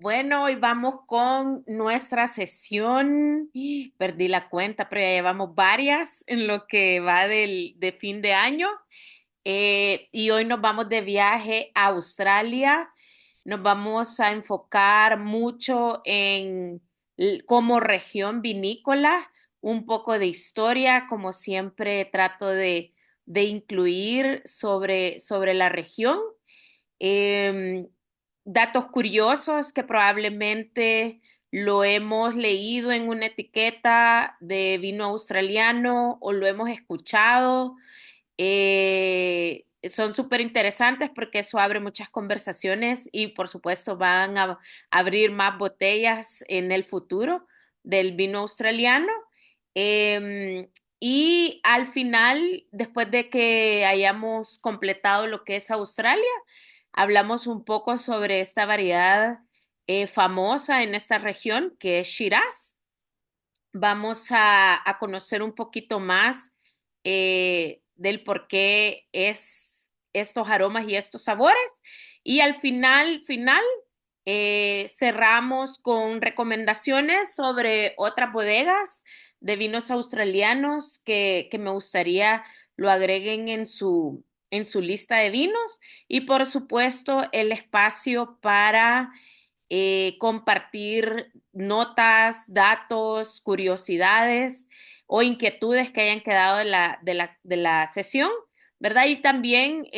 Bueno, hoy vamos con nuestra sesión. Perdí la cuenta, pero ya llevamos varias en lo que va de fin de año. Y hoy nos vamos de viaje a Australia. Nos vamos a enfocar mucho en como región vinícola, un poco de historia, como siempre trato de incluir sobre la región. Em, Datos curiosos que probablemente lo hemos leído en una etiqueta de vino australiano o lo hemos escuchado. Son súper interesantes porque eso abre muchas conversaciones y por supuesto van a abrir más botellas en el futuro del vino australiano. Em, y al final, después de que hayamos completado lo que es Australia, hablamos un poco sobre esta variedad famosa en esta región que es Shiraz. Vamos a conocer un poquito más del por qué es estos aromas y estos sabores. Y al final, cerramos con recomendaciones sobre otras bodegas de vinos australianos que me gustaría lo agreguen en su lista de vinos. Y por supuesto, el espacio para compartir notas, datos, curiosidades o inquietudes que hayan quedado de la sesión, ¿verdad? Y también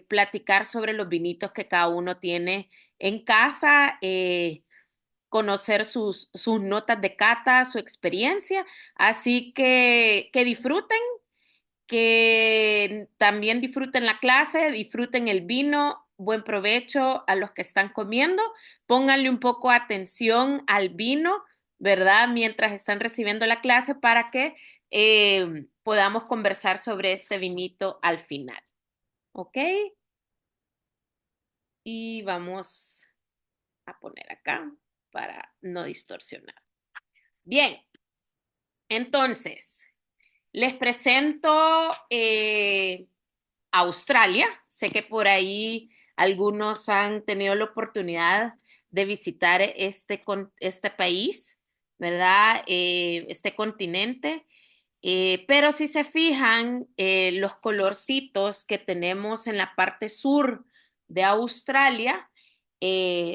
platicar sobre los vinitos que cada uno tiene en casa, conocer sus notas de cata, su experiencia. Así que disfruten, que también disfruten la clase, disfruten el vino, buen provecho a los que están comiendo, pónganle un poco atención al vino, ¿verdad? Mientras están recibiendo la clase para que podamos conversar sobre este vinito al final, ¿ok? Y vamos a poner acá para no distorsionar. Bien, entonces, les presento Australia. Sé que por ahí algunos han tenido la oportunidad de visitar este país, ¿verdad? Este continente. Pero si se fijan, los colorcitos que tenemos en la parte sur de Australia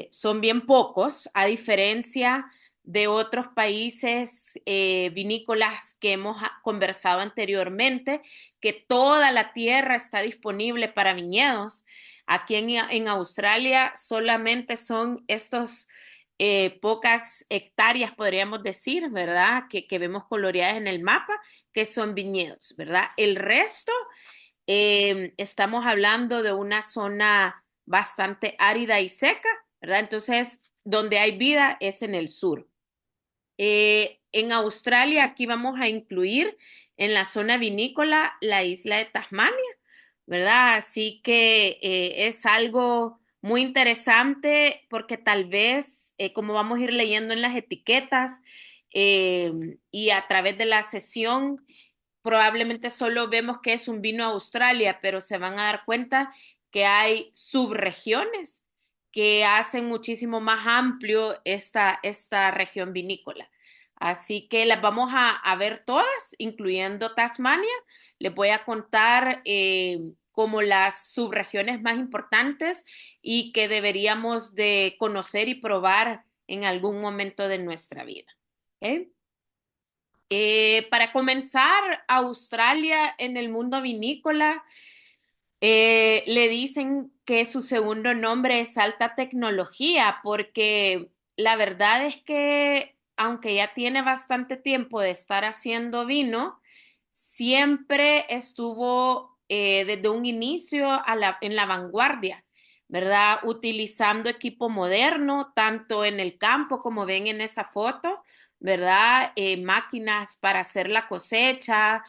son bien pocos, a diferencia de otros países vinícolas que hemos conversado anteriormente, que toda la tierra está disponible para viñedos. Aquí en Australia solamente son estos pocas hectáreas, podríamos decir, ¿verdad? Que vemos coloreadas en el mapa, que son viñedos, ¿verdad? El resto, estamos hablando de una zona bastante árida y seca, ¿verdad? Entonces, donde hay vida es en el sur. En Australia, aquí vamos a incluir en la zona vinícola la isla de Tasmania, ¿verdad? Así que es algo muy interesante porque tal vez, como vamos a ir leyendo en las etiquetas eh, y a través de la sesión, probablemente solo vemos que es un vino Australia, pero se van a dar cuenta que hay subregiones que hacen muchísimo más amplio esta región vinícola. Así que las vamos a ver todas, incluyendo Tasmania. Les voy a contar como las subregiones más importantes y que deberíamos de conocer y probar en algún momento de nuestra vida. ¿Ok? Para comenzar, Australia en el mundo vinícola le dicen que su segundo nombre es alta tecnología, porque la verdad es que aunque ya tiene bastante tiempo de estar haciendo vino, siempre estuvo desde un inicio en la vanguardia, ¿verdad? Utilizando equipo moderno, tanto en el campo como ven en esa foto, ¿verdad? Máquinas para hacer la cosecha,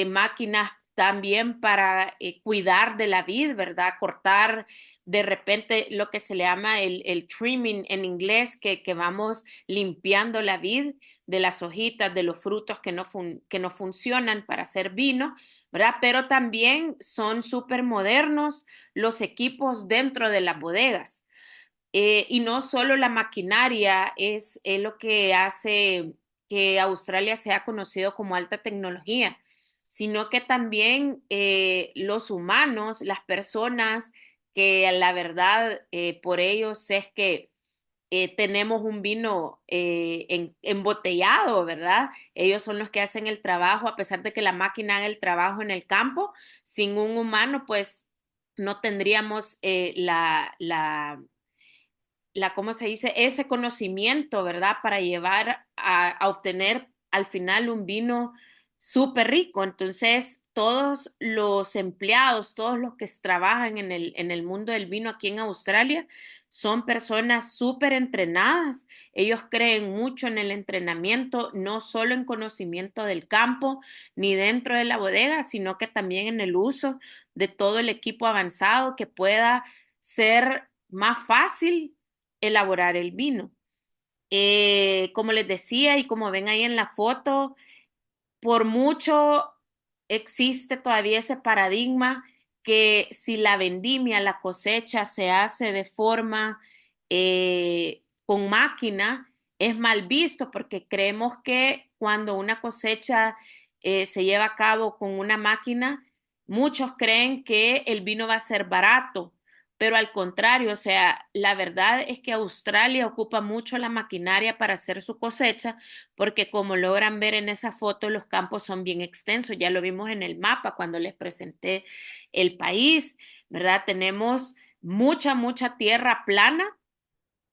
máquinas también para cuidar de la vid, ¿verdad? Cortar de repente lo que se le llama el trimming en inglés, que vamos limpiando la vid de las hojitas, de los frutos que no funcionan para hacer vino, ¿verdad? Pero también son súper modernos los equipos dentro de las bodegas. Y no solo la maquinaria es lo que hace que Australia sea conocido como alta tecnología, sino que también los humanos, las personas, que la verdad por ellos es que tenemos un vino embotellado, ¿verdad? Ellos son los que hacen el trabajo, a pesar de que la máquina haga el trabajo en el campo, sin un humano, pues no tendríamos ¿cómo se dice? Ese conocimiento, ¿verdad? Para llevar a obtener al final un vino súper rico. Entonces, todos los empleados, todos los que trabajan en el mundo del vino aquí en Australia, son personas súper entrenadas. Ellos creen mucho en el entrenamiento, no solo en conocimiento del campo ni dentro de la bodega, sino que también en el uso de todo el equipo avanzado que pueda ser más fácil elaborar el vino. Como les decía y como ven ahí en la foto, por mucho existe todavía ese paradigma que si la vendimia, la cosecha se hace de forma con máquina, es mal visto porque creemos que cuando una cosecha se lleva a cabo con una máquina, muchos creen que el vino va a ser barato, pero al contrario, o sea, la verdad es que Australia ocupa mucho la maquinaria para hacer su cosecha porque como logran ver en esa foto, los campos son bien extensos, ya lo vimos en el mapa cuando les presenté el país, ¿verdad? Tenemos mucha tierra plana,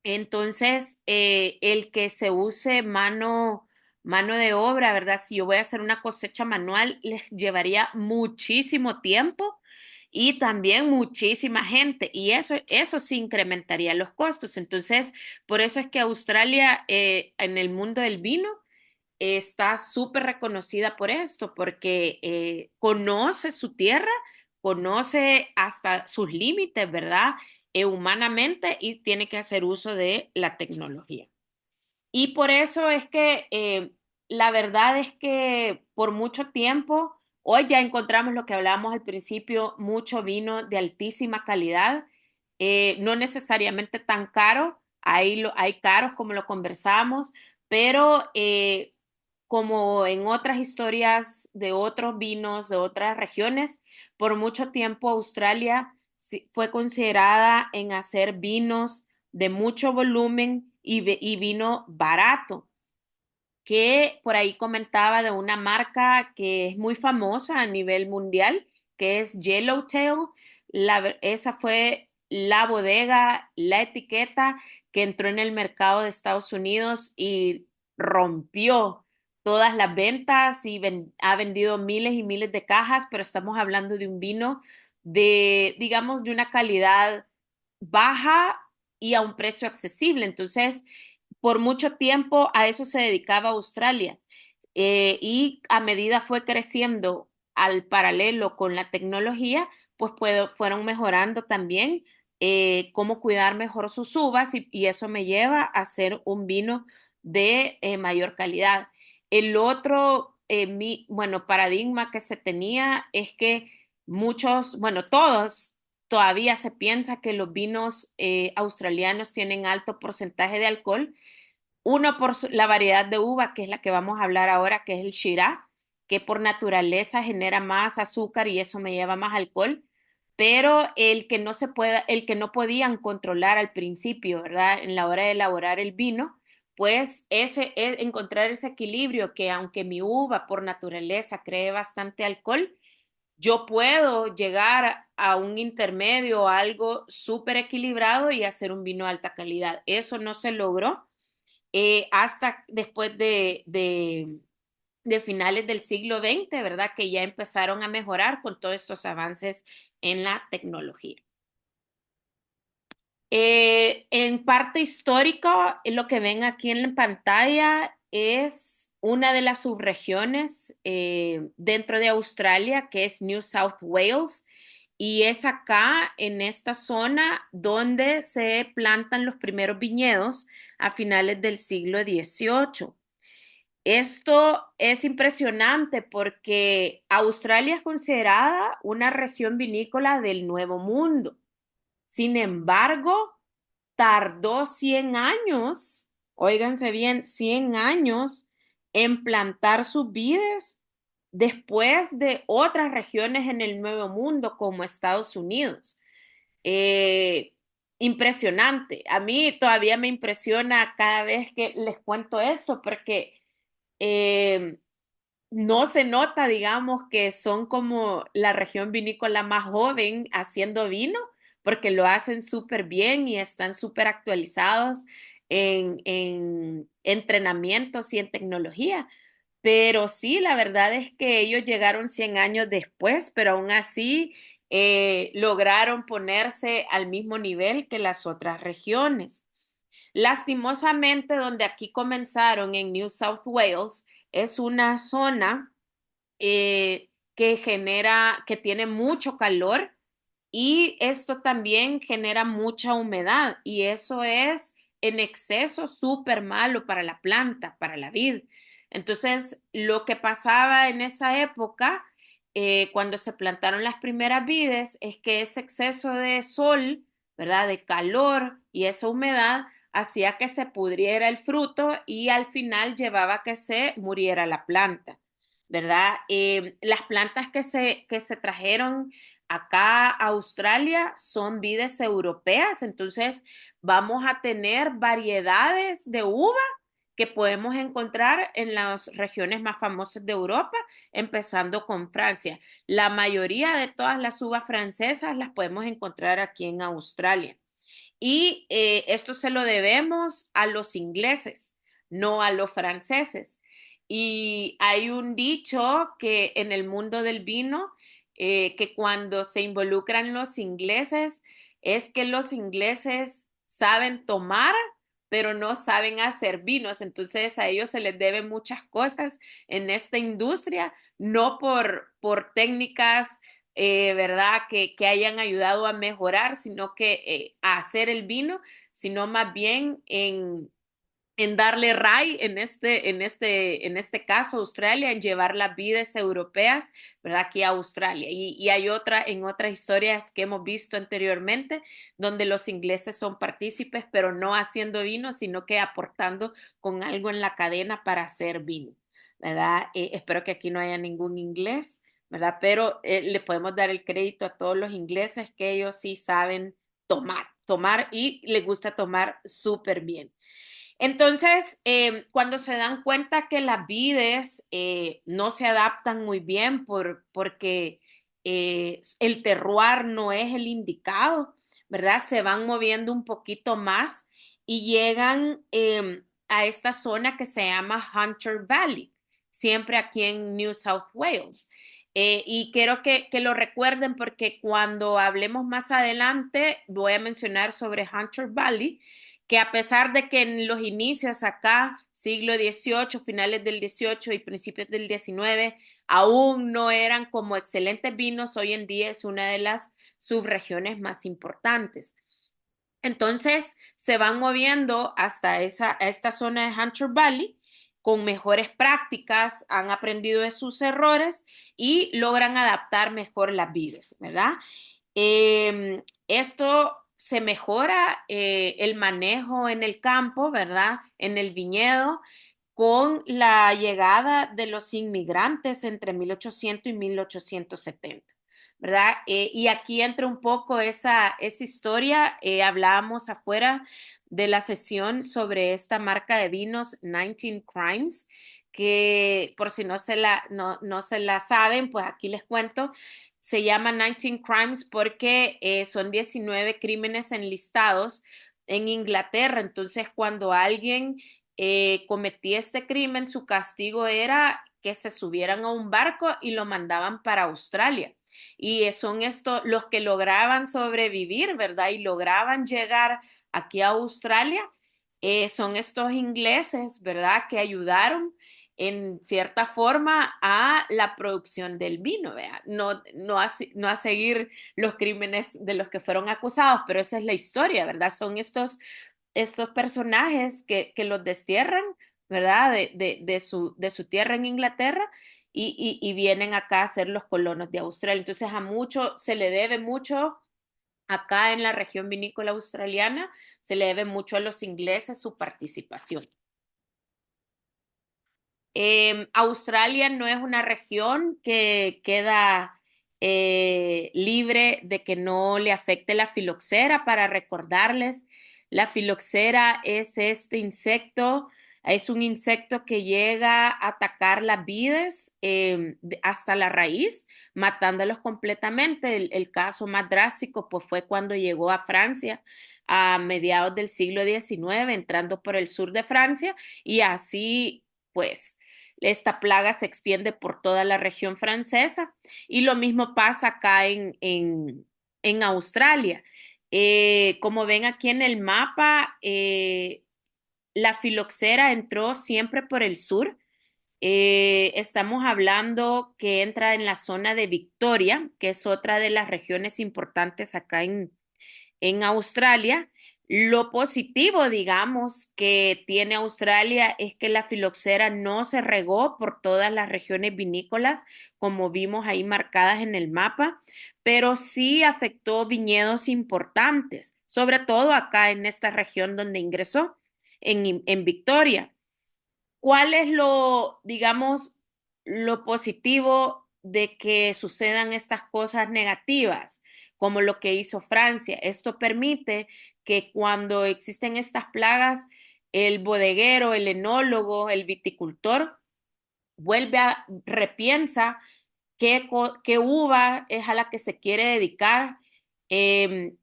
entonces el que se use mano de obra, ¿verdad? Si yo voy a hacer una cosecha manual, les llevaría muchísimo tiempo y también muchísima gente, y eso sí incrementaría los costos. Entonces, por eso es que Australia en el mundo del vino está súper reconocida por esto, porque conoce su tierra, conoce hasta sus límites, ¿verdad? Humanamente y tiene que hacer uso de la tecnología. Y por eso es que la verdad es que por mucho tiempo, hoy ya encontramos lo que hablábamos al principio, mucho vino de altísima calidad, no necesariamente tan caro, hay caros como lo conversamos, pero como en otras historias de otros vinos de otras regiones, por mucho tiempo Australia fue considerada en hacer vinos de mucho volumen y vino barato, que por ahí comentaba de una marca que es muy famosa a nivel mundial, que es Yellowtail. Esa fue la bodega, la etiqueta que entró en el mercado de Estados Unidos y rompió todas las ventas y ha vendido miles y miles de cajas, pero estamos hablando de un vino de, digamos, de una calidad baja y a un precio accesible. Entonces, por mucho tiempo a eso se dedicaba Australia y a medida fue creciendo al paralelo con la tecnología, pues fueron mejorando también cómo cuidar mejor sus uvas y eso me lleva a hacer un vino de mayor calidad. El otro, bueno, paradigma que se tenía es que muchos, bueno, todos todavía se piensa que los vinos australianos tienen alto porcentaje de alcohol. Uno por la variedad de uva, que es la que vamos a hablar ahora, que es el Shiraz, que por naturaleza genera más azúcar y eso me lleva más alcohol. Pero el que no podían controlar al principio, ¿verdad? En la hora de elaborar el vino, pues ese es encontrar ese equilibrio que aunque mi uva por naturaleza cree bastante alcohol, yo puedo llegar a un intermedio, a algo súper equilibrado y hacer un vino de alta calidad. Eso no se logró hasta después de finales del siglo XX, ¿verdad? Que ya empezaron a mejorar con todos estos avances en la tecnología. En parte histórico, lo que ven aquí en la pantalla es una de las subregiones dentro de Australia, que es New South Wales, y es acá en esta zona donde se plantan los primeros viñedos a finales del siglo XVIII. Esto es impresionante porque Australia es considerada una región vinícola del Nuevo Mundo. Sin embargo, tardó 100 años, óiganse bien, 100 años en plantar sus vides después de otras regiones en el Nuevo Mundo como Estados Unidos. Eh, Impresionante. A mí todavía me impresiona cada vez que les cuento eso porque eh, no se nota, digamos, que son como la región vinícola más joven haciendo vino, porque lo hacen súper bien y están súper actualizados en entrenamientos y en tecnología. Pero sí, la verdad es que ellos llegaron 100 años después, pero aún así lograron ponerse al mismo nivel que las otras regiones. Lastimosamente, donde aquí comenzaron en New South Wales, es una zona que genera, que tiene mucho calor y esto también genera mucha humedad y eso es en exceso súper malo para la planta, para la vid. Entonces, lo que pasaba en esa época, cuando se plantaron las primeras vides, es que ese exceso de sol, ¿verdad? De calor y esa humedad hacía que se pudriera el fruto y al final llevaba a que se muriera la planta. ¿Verdad? Las plantas que se trajeron acá a Australia son vides europeas, entonces vamos a tener variedades de uva que podemos encontrar en las regiones más famosas de Europa, empezando con Francia. La mayoría de todas las uvas francesas las podemos encontrar aquí en Australia. Y esto se lo debemos a los ingleses, no a los franceses. Y hay un dicho que en el mundo del vino, que cuando se involucran los ingleses, es que los ingleses saben tomar, pero no saben hacer vinos. Entonces a ellos se les deben muchas cosas en esta industria, no por técnicas ¿verdad? Que hayan ayudado a mejorar, sino que a hacer el vino, sino más bien en darle ray en este caso Australia, en llevar las vides europeas, ¿verdad? Aquí a Australia. Y hay otra, en otras historias que hemos visto anteriormente, donde los ingleses son partícipes, pero no haciendo vino, sino que aportando con algo en la cadena para hacer vino, ¿verdad? Espero que aquí no haya ningún inglés, ¿verdad? Pero le podemos dar el crédito a todos los ingleses que ellos sí saben tomar y les gusta tomar súper bien. Entonces, cuando se dan cuenta que las vides no se adaptan muy bien porque el terroir no es el indicado, ¿verdad? Se van moviendo un poquito más y llegan a esta zona que se llama Hunter Valley, siempre aquí en New South Wales. Y quiero que lo recuerden porque cuando hablemos más adelante voy a mencionar sobre Hunter Valley, que a pesar de que en los inicios acá, siglo XVIII, finales del XVIII y principios del XIX, aún no eran como excelentes vinos, hoy en día es una de las subregiones más importantes. Entonces se van moviendo hasta esta zona de Hunter Valley con mejores prácticas, han aprendido de sus errores y logran adaptar mejor las vides, ¿verdad? Esto se mejora el manejo en el campo, ¿verdad? En el viñedo, con la llegada de los inmigrantes entre 1800 y 1870. ¿Verdad? Y aquí entra un poco esa historia. Hablábamos afuera de la sesión sobre esta marca de vinos 19 Crimes, que por si no se la saben, pues aquí les cuento. Se llama 19 Crimes porque son 19 crímenes enlistados en Inglaterra. Entonces, cuando alguien cometía este crimen, su castigo era que se subieran a un barco y lo mandaban para Australia. Y son estos los que lograban sobrevivir, ¿verdad? Y lograban llegar aquí a Australia. Son estos ingleses, ¿verdad? Que ayudaron en cierta forma a la producción del vino, ¿verdad? No a seguir los crímenes de los que fueron acusados, pero esa es la historia, ¿verdad? Son estos personajes que los destierran, ¿verdad? De su tierra en Inglaterra y vienen acá a ser los colonos de Australia. Entonces a mucho, se le debe mucho acá en la región vinícola australiana se le debe mucho a los ingleses su participación. Australia no es una región que queda libre de que no le afecte la filoxera. Para recordarles, la filoxera es este insecto, es un insecto que llega a atacar las vides hasta la raíz, matándolos completamente. El caso más drástico pues, fue cuando llegó a Francia a mediados del siglo XIX, entrando por el sur de Francia, y así pues esta plaga se extiende por toda la región francesa y lo mismo pasa acá en Australia. Como ven aquí en el mapa, la filoxera entró siempre por el sur. Estamos hablando que entra en la zona de Victoria, que es otra de las regiones importantes acá en Australia. Lo positivo, digamos, que tiene Australia es que la filoxera no se regó por todas las regiones vinícolas, como vimos ahí marcadas en el mapa, pero sí afectó viñedos importantes, sobre todo acá en esta región donde ingresó, en Victoria. ¿Cuál es lo, digamos, lo positivo de que sucedan estas cosas negativas, como lo que hizo Francia? Esto permite que cuando existen estas plagas, el bodeguero, el enólogo, el viticultor repiensa qué uva es a la que se quiere dedicar, eh,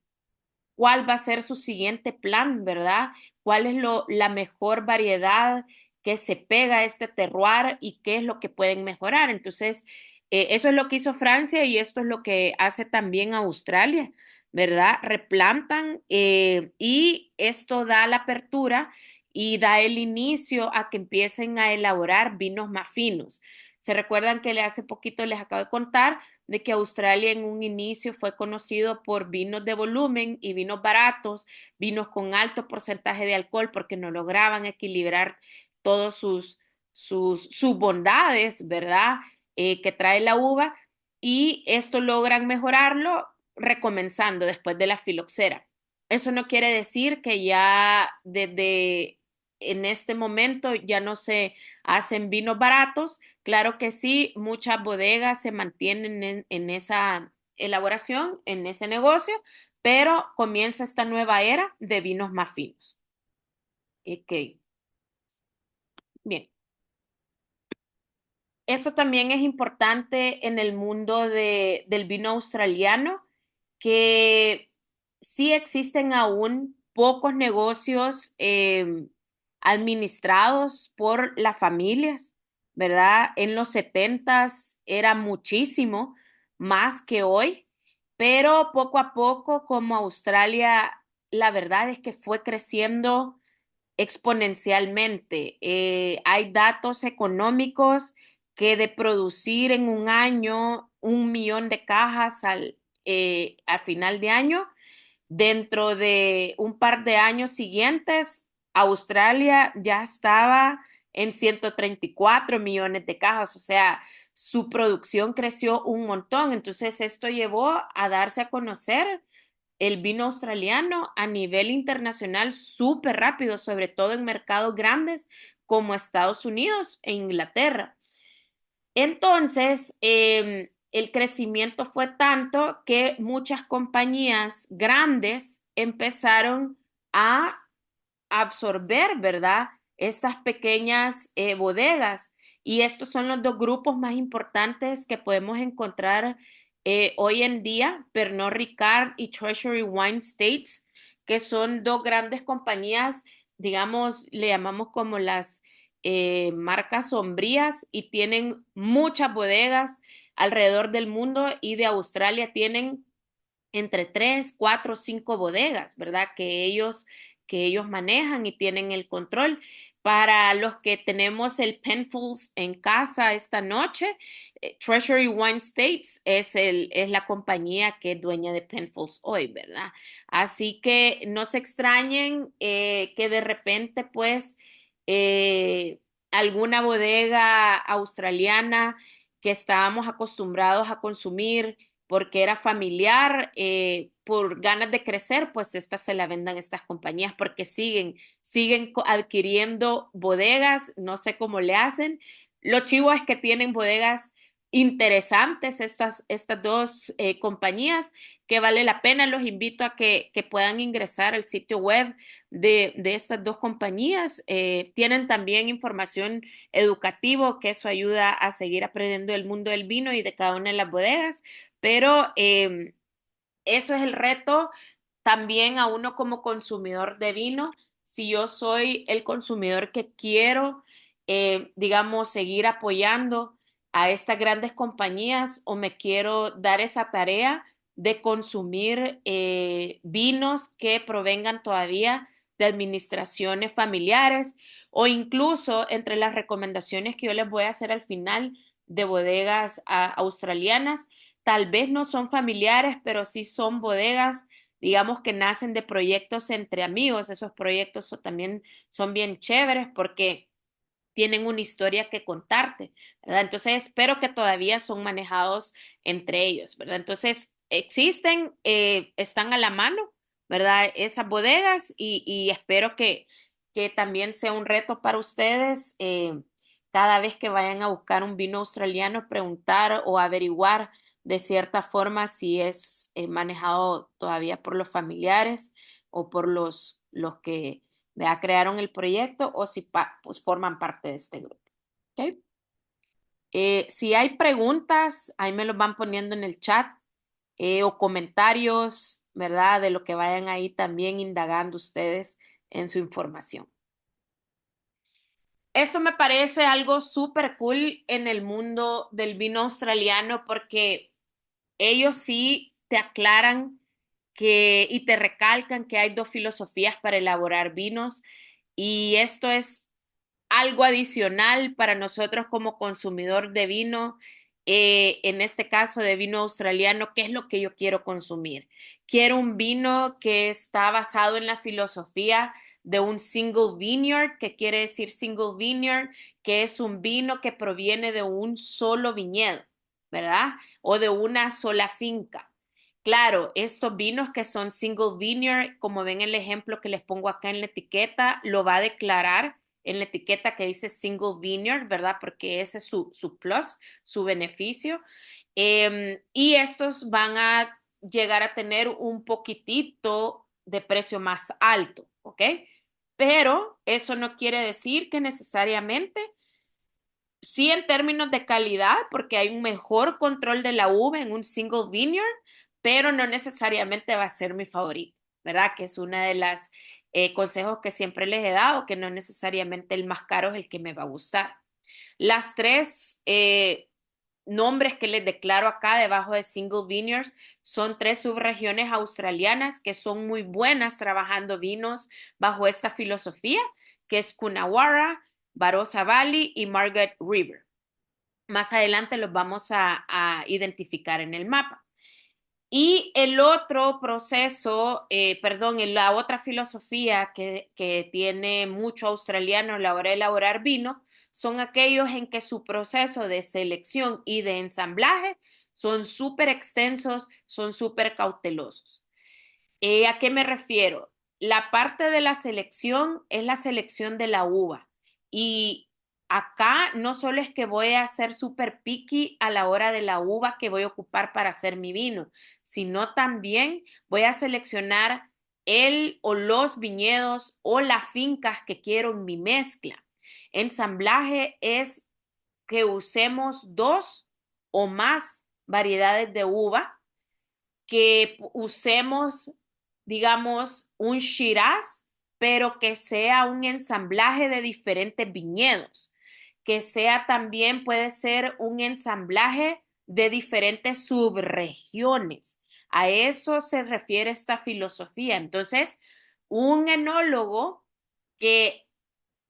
cuál va a ser su siguiente plan, ¿verdad? ¿Cuál es la mejor variedad que se pega a este terroir y qué es lo que pueden mejorar? Entonces, eso es lo que hizo Francia y esto es lo que hace también Australia, ¿verdad? Replantan y esto da la apertura y da el inicio a que empiecen a elaborar vinos más finos. Se recuerdan que hace poquito les acabo de contar de que Australia en un inicio fue conocido por vinos de volumen y vinos baratos, vinos con alto porcentaje de alcohol porque no lograban equilibrar todos sus bondades, ¿verdad? Que trae la uva y esto logran mejorarlo recomenzando después de la filoxera. Eso no quiere decir que ya desde en este momento ya no se hacen vinos baratos. Claro que sí, muchas bodegas se mantienen en esa elaboración, en ese negocio, pero comienza esta nueva era de vinos más finos. Ok, bien. Eso también es importante en el mundo del vino australiano, que sí existen aún pocos negocios administrados por las familias, ¿verdad? En los setentas era muchísimo más que hoy, pero poco a poco, como Australia, la verdad es que fue creciendo exponencialmente. Hay datos económicos que de producir en un año 1 millón de cajas al final de año, dentro de un par de años siguientes, Australia ya estaba en 134 millones de cajas, o sea, su producción creció un montón. Entonces, esto llevó a darse a conocer el vino australiano a nivel internacional súper rápido, sobre todo en mercados grandes como Estados Unidos e Inglaterra. Entonces, el crecimiento fue tanto que muchas compañías grandes empezaron a absorber, ¿verdad? Estas pequeñas bodegas. Y estos son los dos grupos más importantes que podemos encontrar hoy en día, Pernod Ricard y Treasury Wine Estates, que son dos grandes compañías, digamos, le llamamos como las marcas sombrías y tienen muchas bodegas alrededor del mundo y de Australia tienen entre 3, 4, 5 bodegas, ¿verdad? Que ellos manejan y tienen el control. Para los que tenemos el Penfolds en casa esta noche, Treasury Wine Estates es la compañía que es dueña de Penfolds hoy, ¿verdad? Así que no se extrañen que de repente, pues, eh, alguna bodega australiana que estábamos acostumbrados a consumir porque era familiar, por ganas de crecer, pues estas se la vendan estas compañías porque siguen adquiriendo bodegas, no sé cómo le hacen. Lo chivo es que tienen bodegas interesantes estas dos compañías que vale la pena. Los invito a que puedan ingresar al sitio web de estas dos compañías. Tienen también información educativa, que eso ayuda a seguir aprendiendo del mundo del vino y de cada una de las bodegas, pero eso es el reto también a uno como consumidor de vino. Si yo soy el consumidor que quiero, digamos, seguir apoyando a estas grandes compañías o me quiero dar esa tarea de consumir vinos que provengan todavía de administraciones familiares o incluso entre las recomendaciones que yo les voy a hacer al final de bodegas australianas, tal vez no son familiares, pero sí son bodegas, digamos, que nacen de proyectos entre amigos. Esos proyectos también son bien chéveres porque tienen una historia que contarte, ¿verdad? Entonces, espero que todavía son manejados entre ellos, ¿verdad? Entonces, existen, están a la mano, ¿verdad? Esas bodegas y espero que también sea un reto para ustedes. Cada vez que vayan a buscar un vino australiano, preguntar o averiguar de cierta forma si es manejado todavía por los familiares o por los que ya crearon el proyecto o si pues forman parte de este grupo. ¿Okay? Si hay preguntas, ahí me los van poniendo en el chat o comentarios, ¿verdad? De lo que vayan ahí también indagando ustedes en su información. Esto me parece algo súper cool en el mundo del vino australiano porque ellos sí te aclaran y te recalcan que hay dos filosofías para elaborar vinos y esto es algo adicional para nosotros como consumidor de vino, en este caso de vino australiano, ¿qué es lo que yo quiero consumir? Quiero un vino que está basado en la filosofía de un single vineyard, que quiere decir single vineyard, que es un vino que proviene de un solo viñedo, ¿verdad? O de una sola finca. Claro, estos vinos que son single vineyard, como ven el ejemplo que les pongo acá en la etiqueta, lo va a declarar en la etiqueta que dice single vineyard, ¿verdad? Porque ese es su plus, su beneficio. Y estos van a llegar a tener un poquitito de precio más alto, ¿ok? Pero eso no quiere decir que necesariamente, sí en términos de calidad, porque hay un mejor control de la uva en un single vineyard, pero no necesariamente va a ser mi favorito, ¿verdad? Que es una de las consejos que siempre les he dado, que no necesariamente el más caro es el que me va a gustar. Las tres nombres que les declaro acá debajo de single vineyards son tres subregiones australianas que son muy buenas trabajando vinos bajo esta filosofía, que es Coonawarra, Barossa Valley y Margaret River. Más adelante los vamos a identificar en el mapa. Y el otro proceso, perdón, la otra filosofía que tiene mucho australiano a la hora de elaborar vino, son aquellos en que su proceso de selección y de ensamblaje son súper extensos, son súper cautelosos. ¿A qué me refiero? La parte de la selección es la selección de la uva. Y acá no solo es que voy a ser súper picky a la hora de la uva que voy a ocupar para hacer mi vino, sino también voy a seleccionar el o los viñedos o las fincas que quiero en mi mezcla. Ensamblaje es que usemos dos o más variedades de uva, que usemos, digamos, un Shiraz, pero que sea un ensamblaje de diferentes viñedos, que sea también puede ser un ensamblaje de diferentes subregiones. A eso se refiere esta filosofía. Entonces, un enólogo que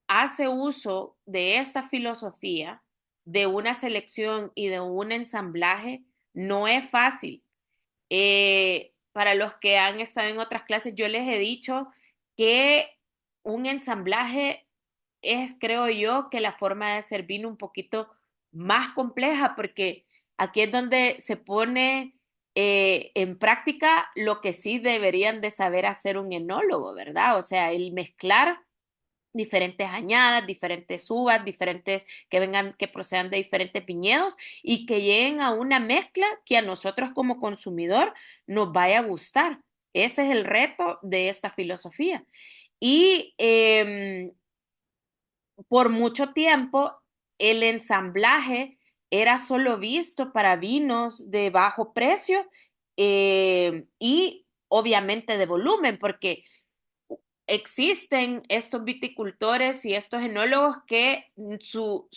hace uso de esta filosofía, de una selección y de un ensamblaje, no es fácil. Para los que han estado en otras clases, yo les he dicho que un ensamblaje es, creo yo, que la forma de hacer vino un poquito más compleja, porque aquí es donde se pone en práctica lo que sí deberían de saber hacer un enólogo, ¿verdad? O sea, el mezclar diferentes añadas, diferentes uvas, diferentes que vengan, que procedan de diferentes viñedos y que lleguen a una mezcla que a nosotros como consumidor nos vaya a gustar. Ese es el reto de esta filosofía. Y por mucho tiempo el ensamblaje era solo visto para vinos de bajo precio y obviamente de volumen, porque existen estos viticultores y estos enólogos que su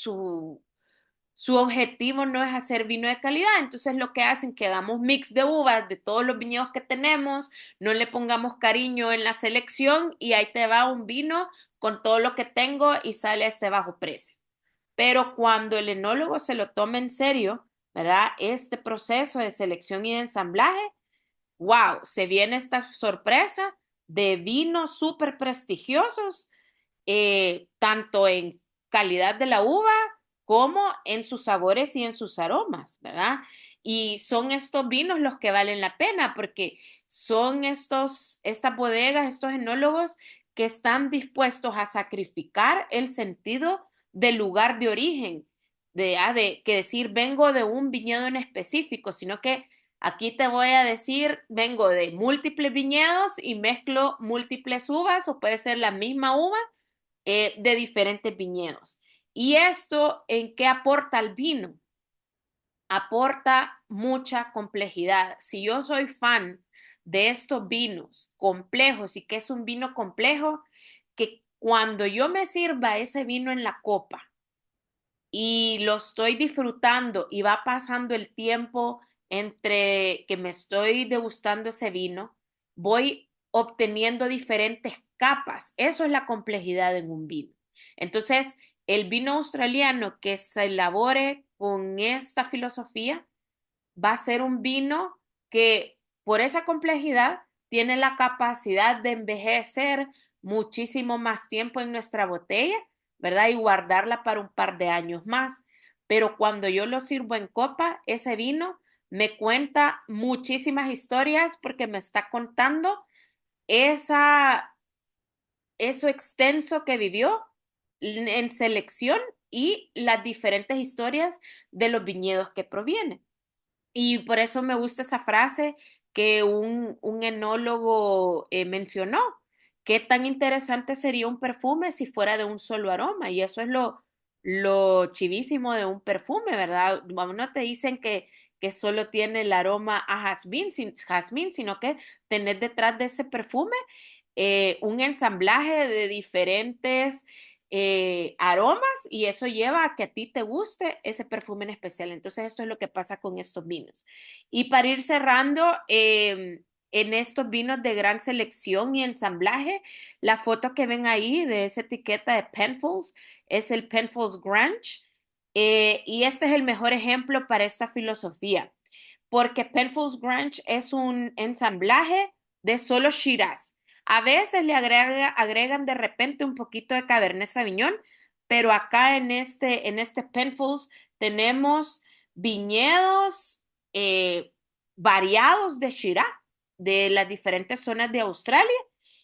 objetivo no es hacer vino de calidad, entonces lo que hacen que hagamos mix de uvas de todos los viñedos que tenemos, no le pongamos cariño en la selección y ahí te va un vino con todo lo que tengo y sale a este bajo precio. Pero cuando el enólogo se lo toma en serio, ¿verdad? Este proceso de selección y de ensamblaje, wow, se viene esta sorpresa de vinos súper prestigiosos, tanto en calidad de la uva como en sus sabores y en sus aromas, ¿verdad? Y son estos vinos los que valen la pena porque son estas bodegas, estos enólogos que están dispuestos a sacrificar el sentido del lugar de origen, de que decir vengo de un viñedo en específico, sino que aquí te voy a decir, vengo de múltiples viñedos y mezclo múltiples uvas o puede ser la misma uva de diferentes viñedos. ¿Y esto en qué aporta al vino? Aporta mucha complejidad. Si yo soy fan de estos vinos complejos y que es un vino complejo, que cuando yo me sirva ese vino en la copa, y lo estoy disfrutando y va pasando el tiempo entre que me estoy degustando ese vino, voy obteniendo diferentes capas. Eso es la complejidad en un vino. Entonces, el vino australiano que se elabore con esta filosofía va a ser un vino que por esa complejidad tiene la capacidad de envejecer muchísimo más tiempo en nuestra botella, ¿verdad? Y guardarla para un par de años más. Pero cuando yo lo sirvo en copa, ese vino me cuenta muchísimas historias porque me está contando esa, eso extenso que vivió en selección y las diferentes historias de los viñedos que provienen. Y por eso me gusta esa frase que un enólogo mencionó. Qué tan interesante sería un perfume si fuera de un solo aroma. Y eso es lo chivísimo de un perfume, ¿verdad? No te dicen que solo tiene el aroma a jazmín, sino que tenés detrás de ese perfume un ensamblaje de diferentes aromas y eso lleva a que a ti te guste ese perfume en especial. Entonces, esto es lo que pasa con estos vinos. Y para ir cerrando, en estos vinos de gran selección y ensamblaje, la foto que ven ahí de esa etiqueta de Penfolds es el Penfolds Grange. Y este es el mejor ejemplo para esta filosofía, porque Penfolds Grange es un ensamblaje de solo Shiraz. A veces agregan de repente un poquito de Cabernet Sauvignon, pero acá en este Penfolds tenemos viñedos variados de Shiraz de las diferentes zonas de Australia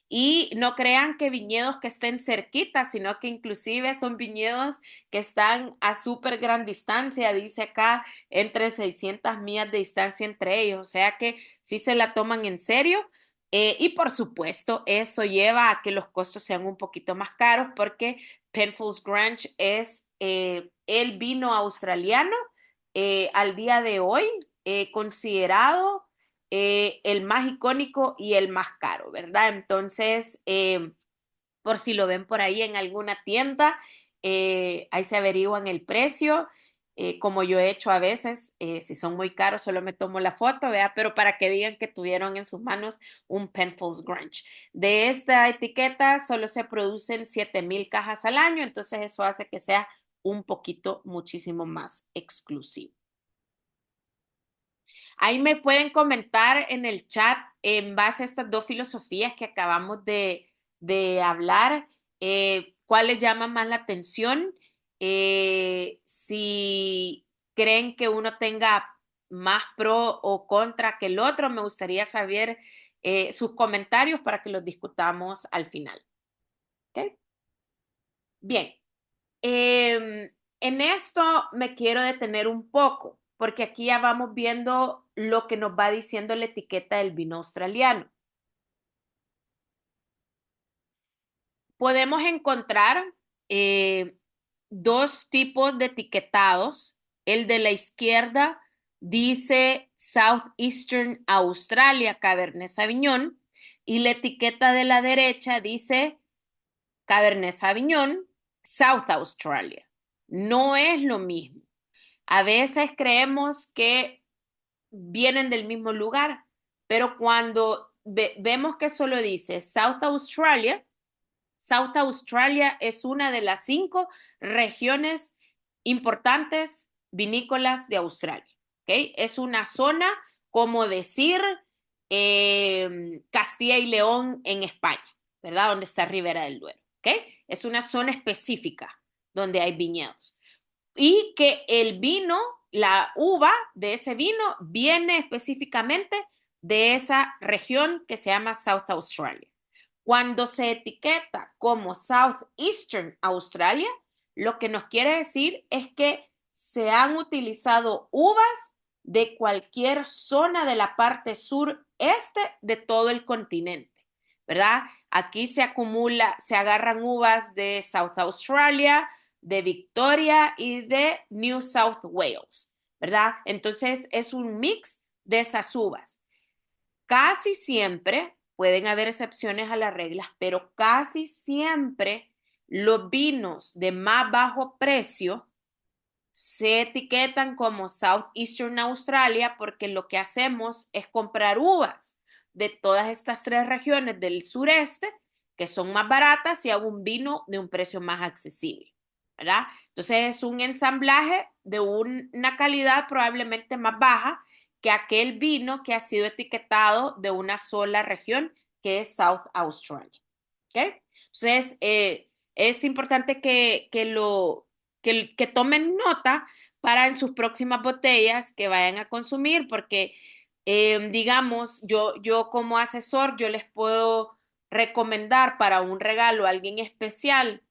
y no crean que viñedos que estén cerquitas, sino que inclusive son viñedos que están a súper gran distancia, dice acá, entre 600 millas de distancia entre ellos, o sea que sí se la toman en serio. Y por supuesto, eso lleva a que los costos sean un poquito más caros porque Penfolds Grange es el vino australiano al día de hoy considerado el más icónico y el más caro, ¿verdad? Entonces, por si lo ven por ahí en alguna tienda, ahí se averiguan el precio. Como yo he hecho a veces, si son muy caros, solo me tomo la foto, ¿vea? Pero para que digan que tuvieron en sus manos un Penfolds Grange. De esta etiqueta solo se producen 7,000 cajas al año, entonces eso hace que sea un poquito muchísimo más exclusivo. Ahí me pueden comentar en el chat en base a estas dos filosofías que acabamos de hablar, cuál les llama más la atención, si creen que uno tenga más pro o contra que el otro. Me gustaría saber sus comentarios para que los discutamos al final. ¿Ok? Bien. En esto me quiero detener un poco, porque aquí ya vamos viendo lo que nos va diciendo la etiqueta del vino australiano. Podemos encontrar eh, dos tipos de etiquetados. El de la izquierda dice Southeastern Australia, Cabernet Sauvignon, y la etiqueta de la derecha dice Cabernet Sauvignon, South Australia. No es lo mismo. A veces creemos que vienen del mismo lugar, pero cuando vemos que solo dice South Australia, South Australia es una de las 5 regiones importantes vinícolas de Australia. ¿Okay? Es una zona como decir Castilla y León en España, ¿verdad? Donde está Ribera del Duero. ¿Okay? Es una zona específica donde hay viñedos. Y que el vino, la uva de ese vino, viene específicamente de esa región que se llama South Australia. Cuando se etiqueta como Southeastern Australia, lo que nos quiere decir es que se han utilizado uvas de cualquier zona de la parte sureste de todo el continente, ¿verdad? Aquí se acumula, se agarran uvas de South Australia, de Victoria y de New South Wales, ¿verdad? Entonces es un mix de esas uvas. Casi siempre, pueden haber excepciones a las reglas, pero casi siempre los vinos de más bajo precio se etiquetan como Southeastern Australia porque lo que hacemos es comprar uvas de todas estas 3 regiones del sureste que son más baratas y hago un vino de un precio más accesible, ¿verdad? Entonces es un ensamblaje de una calidad probablemente más baja que aquel vino que ha sido etiquetado de una sola región que es South Australia. ¿Ok? Entonces, es importante que tomen nota para en sus próximas botellas que vayan a consumir, porque, digamos, yo como asesor, yo les puedo recomendar para un regalo a alguien especial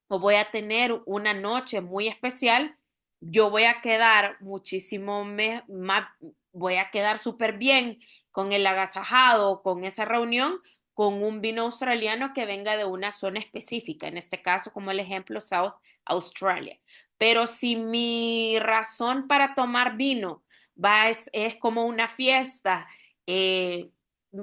o voy a tener una noche muy especial, yo voy a quedar muchísimo más, voy a quedar súper bien con el agasajado, con esa reunión, con un vino australiano que venga de una zona específica, en este caso como el ejemplo South Australia. Pero si mi razón para tomar vino es como una fiesta, eh,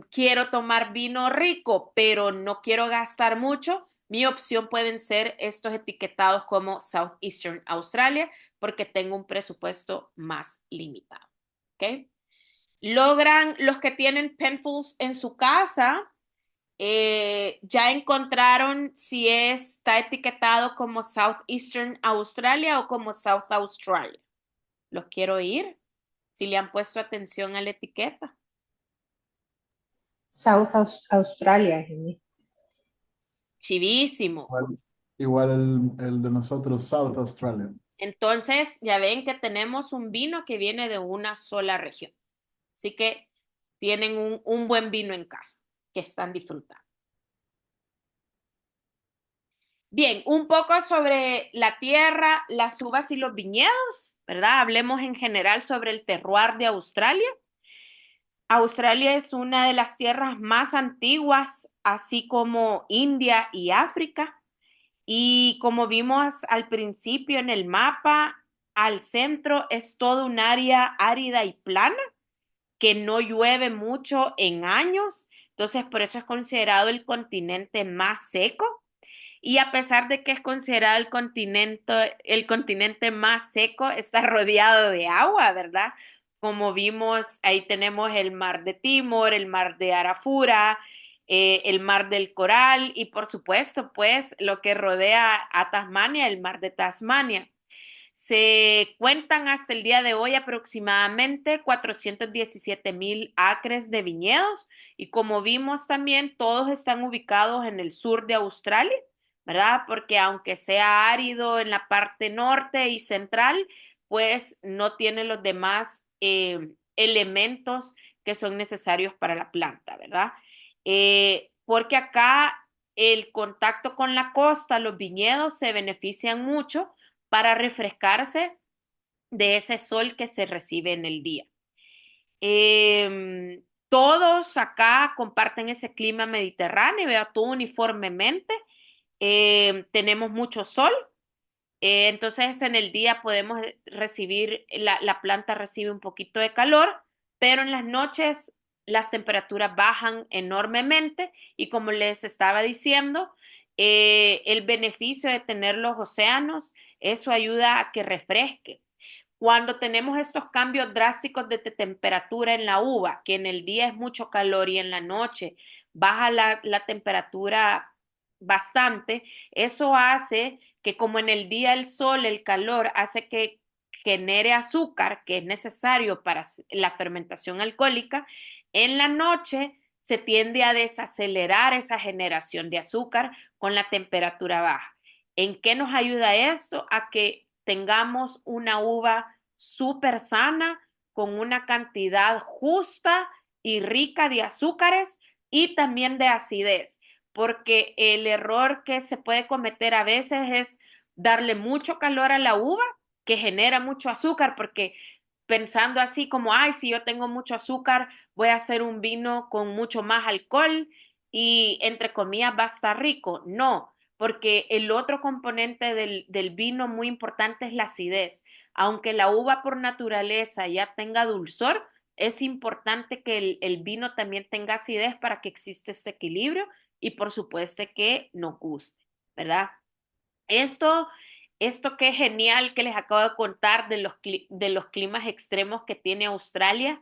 quiero tomar vino rico, pero no quiero gastar mucho, mi opción pueden ser estos etiquetados como Southeastern Australia porque tengo un presupuesto más limitado. ¿Ok? Logran los que tienen Penfolds en su casa, ya encontraron si está etiquetado como Southeastern Australia o como South Australia. Los quiero oír, si le han puesto atención a la etiqueta. Australia. Chivísimo. Igual el de nosotros, South Australia. Entonces, ya ven que tenemos un vino que viene de una sola región. Así que tienen un buen vino en casa que están disfrutando. Bien, un poco sobre la tierra, las uvas y los viñedos, ¿verdad? Hablemos en general sobre el terroir de Australia. Australia es una de las tierras más antiguas, así como India y África. Y como vimos al principio en el mapa, al centro es todo un área árida y plana, que no llueve mucho en años. Entonces, por eso es considerado el continente más seco. Y a pesar de que es considerado el continente más seco, está rodeado de agua, ¿verdad? Como vimos, ahí tenemos el mar de Timor, el mar de Arafura, el mar del Coral y por supuesto, pues lo que rodea a Tasmania, el mar de Tasmania. Se cuentan hasta el día de hoy aproximadamente 417,000 acres de viñedos y como vimos también, todos están ubicados en el sur de Australia, ¿verdad? Porque aunque sea árido en la parte norte y central, pues no tiene los demás elementos que son necesarios para la planta, ¿verdad? Porque acá el contacto con la costa, los viñedos se benefician mucho para refrescarse de ese sol que se recibe en el día. Todos acá comparten ese clima mediterráneo, vea, todo uniformemente. Tenemos mucho sol, entonces en el día podemos recibir, la planta recibe un poquito de calor, pero en las noches las temperaturas bajan enormemente y como les estaba diciendo, el beneficio de tener los océanos, eso ayuda a que refresque. Cuando tenemos estos cambios drásticos de temperatura en la uva, que en el día es mucho calor y en la noche baja la temperatura bastante, eso hace que como en el día el sol, el calor hace que genere azúcar, que es necesario para la fermentación alcohólica, en la noche se tiende a desacelerar esa generación de azúcar con la temperatura baja. ¿En qué nos ayuda esto? A que tengamos una uva súper sana, con una cantidad justa y rica de azúcares y también de acidez, porque el error que se puede cometer a veces es darle mucho calor a la uva, que genera mucho azúcar, porque pensando así como, ay, si yo tengo mucho azúcar, voy a hacer un vino con mucho más alcohol y entre comillas va a estar rico. No, porque el otro componente del vino muy importante es la acidez. Aunque la uva por naturaleza ya tenga dulzor, es importante que el vino también tenga acidez para que exista este equilibrio y por supuesto que nos guste, ¿verdad? Esto, esto que es genial que les acabo de contar de los climas extremos que tiene Australia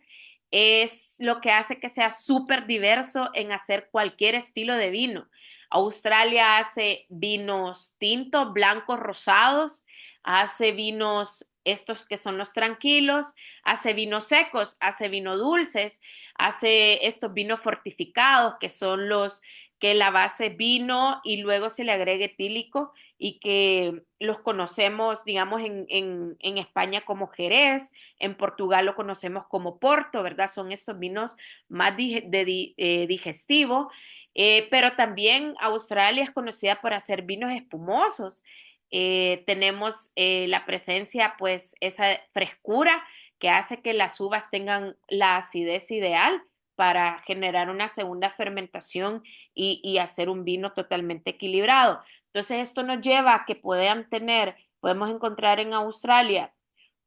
es lo que hace que sea súper diverso en hacer cualquier estilo de vino. Australia hace vinos tintos, blancos, rosados, hace vinos estos que son los tranquilos, hace vinos secos, hace vinos dulces, hace estos vinos fortificados que son los que la base es vino y luego se le agrega etílico y que los conocemos, digamos, en España como Jerez, en Portugal lo conocemos como Porto, ¿verdad? Son estos vinos más digestivos, pero también Australia es conocida por hacer vinos espumosos. Tenemos la presencia, pues, esa frescura que hace que las uvas tengan la acidez ideal para generar una segunda fermentación y hacer un vino totalmente equilibrado. Entonces, esto nos lleva a que podemos encontrar en Australia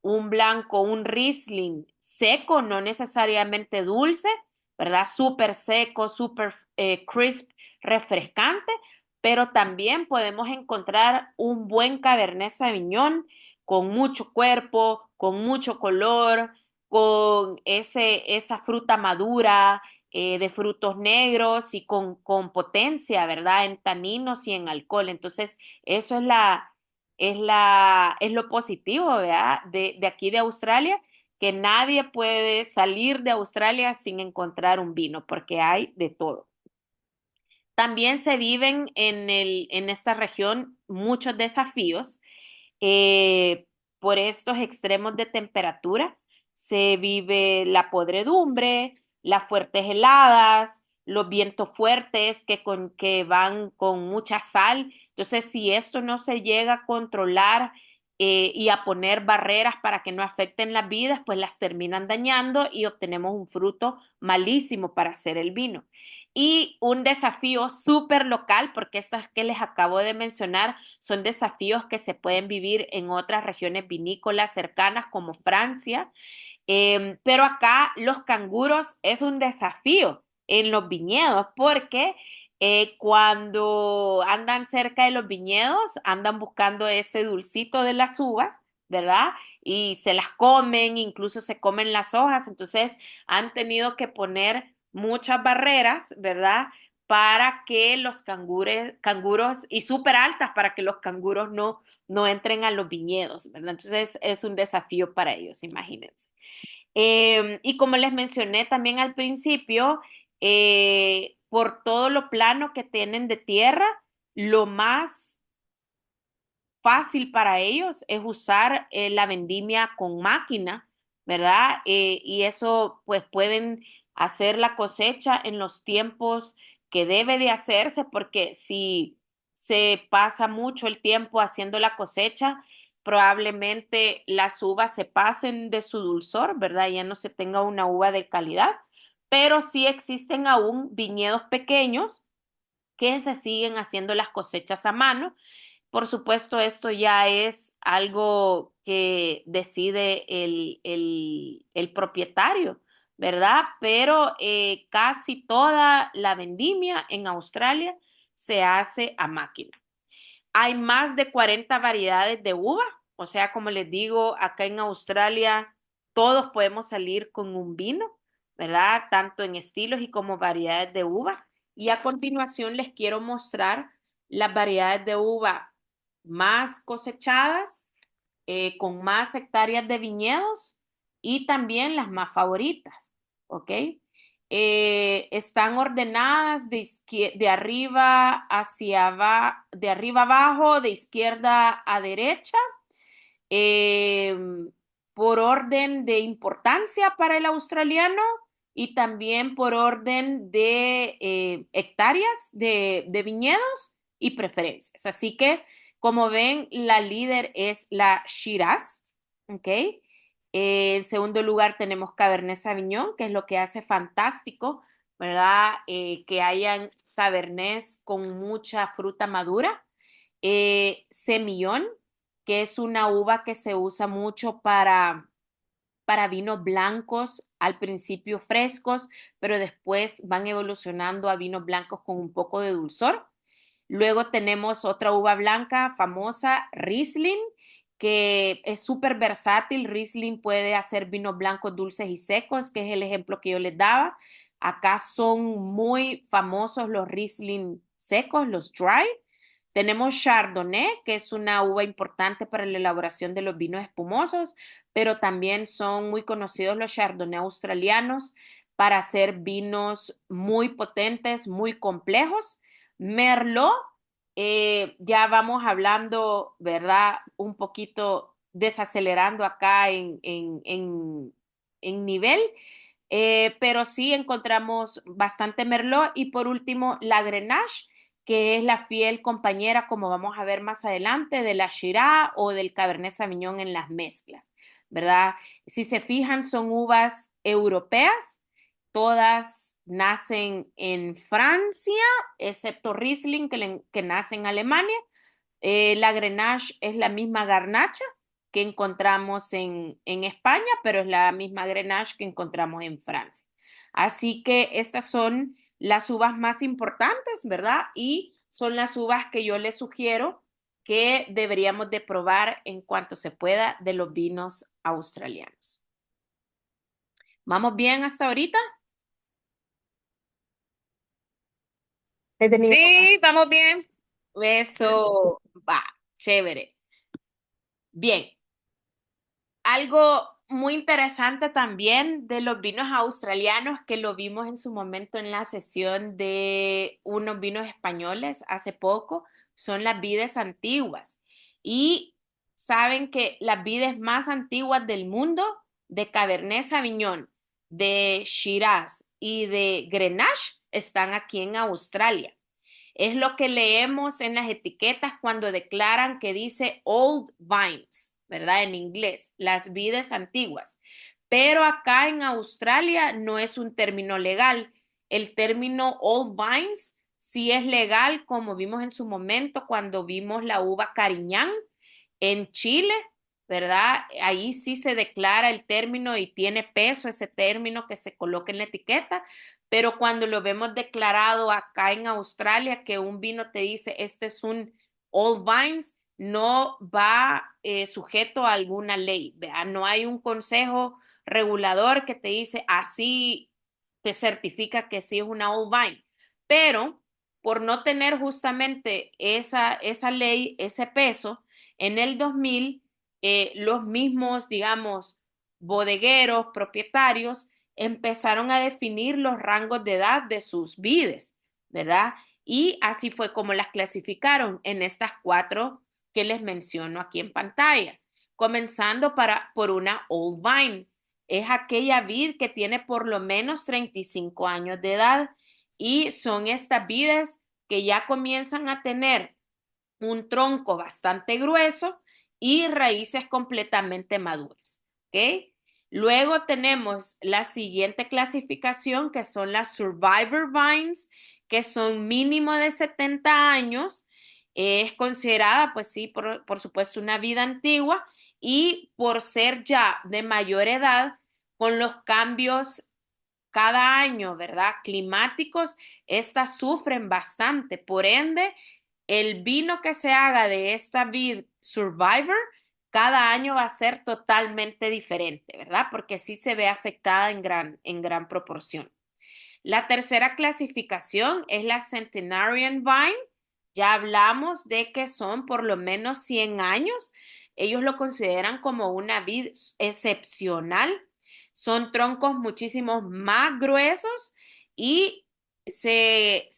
un blanco, un Riesling seco, no necesariamente dulce, ¿verdad? Súper seco, súper crisp, refrescante, pero también podemos encontrar un buen Cabernet Sauvignon con mucho cuerpo, con mucho color, con esa fruta madura, de frutos negros y con potencia, ¿verdad? En taninos y en alcohol. Entonces, eso es lo positivo, ¿verdad? De aquí de Australia, que nadie puede salir de Australia sin encontrar un vino, porque hay de todo. También se viven en esta región muchos desafíos eh, por estos extremos de temperatura. Se vive la podredumbre, las fuertes heladas, los vientos fuertes que van con mucha sal. Entonces, si esto no se llega a controlar y a poner barreras para que no afecten las vidas, pues las terminan dañando y obtenemos un fruto malísimo para hacer el vino. Y un desafío súper local, porque estas que les acabo de mencionar son desafíos que se pueden vivir en otras regiones vinícolas cercanas como Francia, pero acá los canguros es un desafío en los viñedos porque cuando andan cerca de los viñedos andan buscando ese dulcito de las uvas, ¿verdad? Y se las comen, incluso se comen las hojas, entonces han tenido que poner muchas barreras, ¿verdad? Para que los canguros y súper altas para que los canguros no entren a los viñedos, ¿verdad? Entonces es un desafío para ellos, imagínense. Y como les mencioné también al principio, por todo lo plano que tienen de tierra, lo más fácil para ellos es usar la vendimia con máquina, ¿verdad? Y eso pues pueden hacer la cosecha en los tiempos que debe de hacerse, porque si se pasa mucho el tiempo haciendo la cosecha, probablemente las uvas se pasen de su dulzor, ¿verdad? Ya no se tenga una uva de calidad, pero sí existen aún viñedos pequeños que se siguen haciendo las cosechas a mano. Por supuesto, esto ya es algo que decide el propietario, ¿verdad? Pero casi toda la vendimia en Australia se hace a máquina. Hay más de 40 variedades de uva, o sea, como les digo, acá en Australia todos podemos salir con un vino, ¿verdad? Tanto en estilos y como variedades de uva. Y a continuación les quiero mostrar las variedades de uva más cosechadas, con más hectáreas de viñedos y también las más favoritas, ¿ok? Están ordenadas de arriba de arriba abajo, de izquierda a derecha, eh, por orden de importancia para el australiano y también por orden de hectáreas de viñedos y preferencias. Así que, como ven, la líder es la Shiraz, ¿ok? En segundo lugar tenemos Cabernet Sauvignon, que es lo que hace fantástico, ¿verdad? Que hayan Cabernets con mucha fruta madura. Semillón, que es una uva que se usa mucho para vinos blancos, al principio frescos, pero después van evolucionando a vinos blancos con un poco de dulzor. Luego tenemos otra uva blanca famosa, Riesling, que es súper versátil. Riesling puede hacer vinos blancos dulces y secos, que es el ejemplo que yo les daba. Acá son muy famosos los Riesling secos, los dry. Tenemos Chardonnay, que es una uva importante para la elaboración de los vinos espumosos, pero también son muy conocidos los Chardonnay australianos para hacer vinos muy potentes, muy complejos. Merlot, ya vamos hablando, ¿verdad? Un poquito desacelerando acá en nivel, pero sí encontramos bastante Merlot y por último la Grenache, que es la fiel compañera, como vamos a ver más adelante, de la Shiraz o del Cabernet Sauvignon en las mezclas, ¿verdad? Si se fijan, son uvas europeas, todas nacen en Francia, excepto Riesling, que nace en Alemania. La Grenache es la misma garnacha que encontramos en España, pero es la misma Grenache que encontramos en Francia. Así que estas son las uvas más importantes, ¿verdad? Y son las uvas que yo les sugiero que deberíamos de probar en cuanto se pueda de los vinos australianos. ¿Vamos bien hasta ahorita? He tenido Sí, vamos bien. Eso va, chévere. Bien, algo muy interesante también de los vinos australianos que lo vimos en su momento en la sesión de unos vinos españoles hace poco, son las vides antiguas. Y saben que las vides más antiguas del mundo, de Cabernet Sauvignon, de Shiraz y de Grenache, están aquí en Australia. Es lo que leemos en las etiquetas cuando declaran que dice Old Vines, ¿verdad? En inglés, las vides antiguas. Pero acá en Australia no es un término legal. El término Old Vines sí es legal, como vimos en su momento cuando vimos la uva Cariñán en Chile, ¿verdad? Ahí sí se declara el término y tiene peso ese término que se coloca en la etiqueta, pero cuando lo vemos declarado acá en Australia, que un vino te dice, este es un Old Vines, no va sujeto a alguna ley, ¿verdad? No hay un consejo regulador que te dice, así te certifica que sí es una Old Vine, pero por no tener justamente esa ley, ese peso, en el 2000, los mismos, digamos, bodegueros, propietarios, empezaron a definir los rangos de edad de sus vides, ¿verdad? Y así fue como las clasificaron en estas cuatro que les menciono aquí en pantalla, comenzando por una Old Vine. es aquella vid que tiene por lo menos 35 años de edad y son estas vides que ya comienzan a tener un tronco bastante grueso y raíces completamente maduras. ¿Ok? Luego tenemos la siguiente clasificación que son las Survivor Vines, que son mínimo de 70 años. Es considerada, pues sí, por supuesto, una vida antigua y por ser ya de mayor edad, con los cambios cada año, ¿verdad? Climáticos, estas sufren bastante. Por ende, el vino que se haga de esta vid Survivor cada año va a ser totalmente diferente, ¿verdad? Porque sí se ve afectada en gran proporción. La tercera clasificación es la Centenarian Vine. Ya hablamos de que son por lo menos 100 años. Ellos lo consideran como una vid excepcional. Son troncos muchísimo más gruesos y se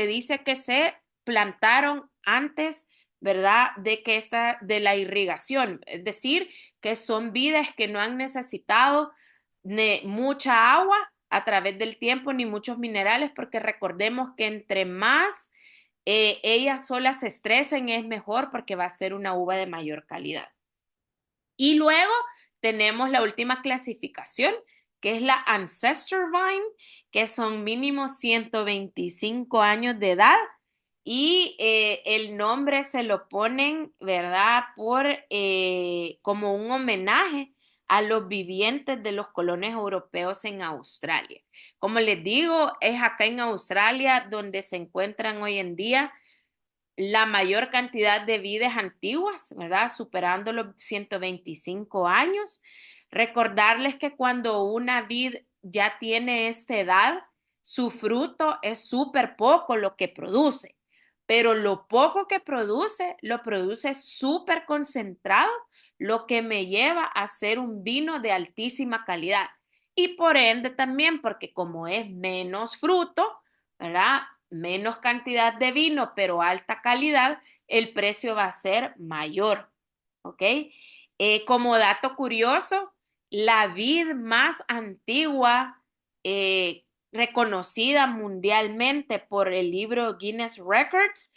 dice que se plantaron antes, ¿verdad? De la irrigación. Es decir, que son vides que no han necesitado mucha agua a través del tiempo ni muchos minerales, porque recordemos que entre más ellas solas se estresen es mejor porque va a ser una uva de mayor calidad. Y luego tenemos la última clasificación, que es la Ancestor Vine, que son mínimo 125 años de edad y el nombre se lo ponen, ¿verdad? Como un homenaje a los vivientes de los colonos europeos en Australia. Como les digo, es acá en Australia donde se encuentran hoy en día la mayor cantidad de vides antiguas, ¿verdad? Superando los 125 años. Recordarles que cuando una vid ya tiene esta edad, su fruto es súper poco lo que produce, pero lo poco que produce, lo produce súper concentrado, lo que me lleva a ser un vino de altísima calidad. Y por ende también, porque como es menos fruto, ¿verdad? Menos cantidad de vino, pero alta calidad, el precio va a ser mayor. ¿Ok? Como dato curioso, la vid más antigua reconocida mundialmente por el libro Guinness Records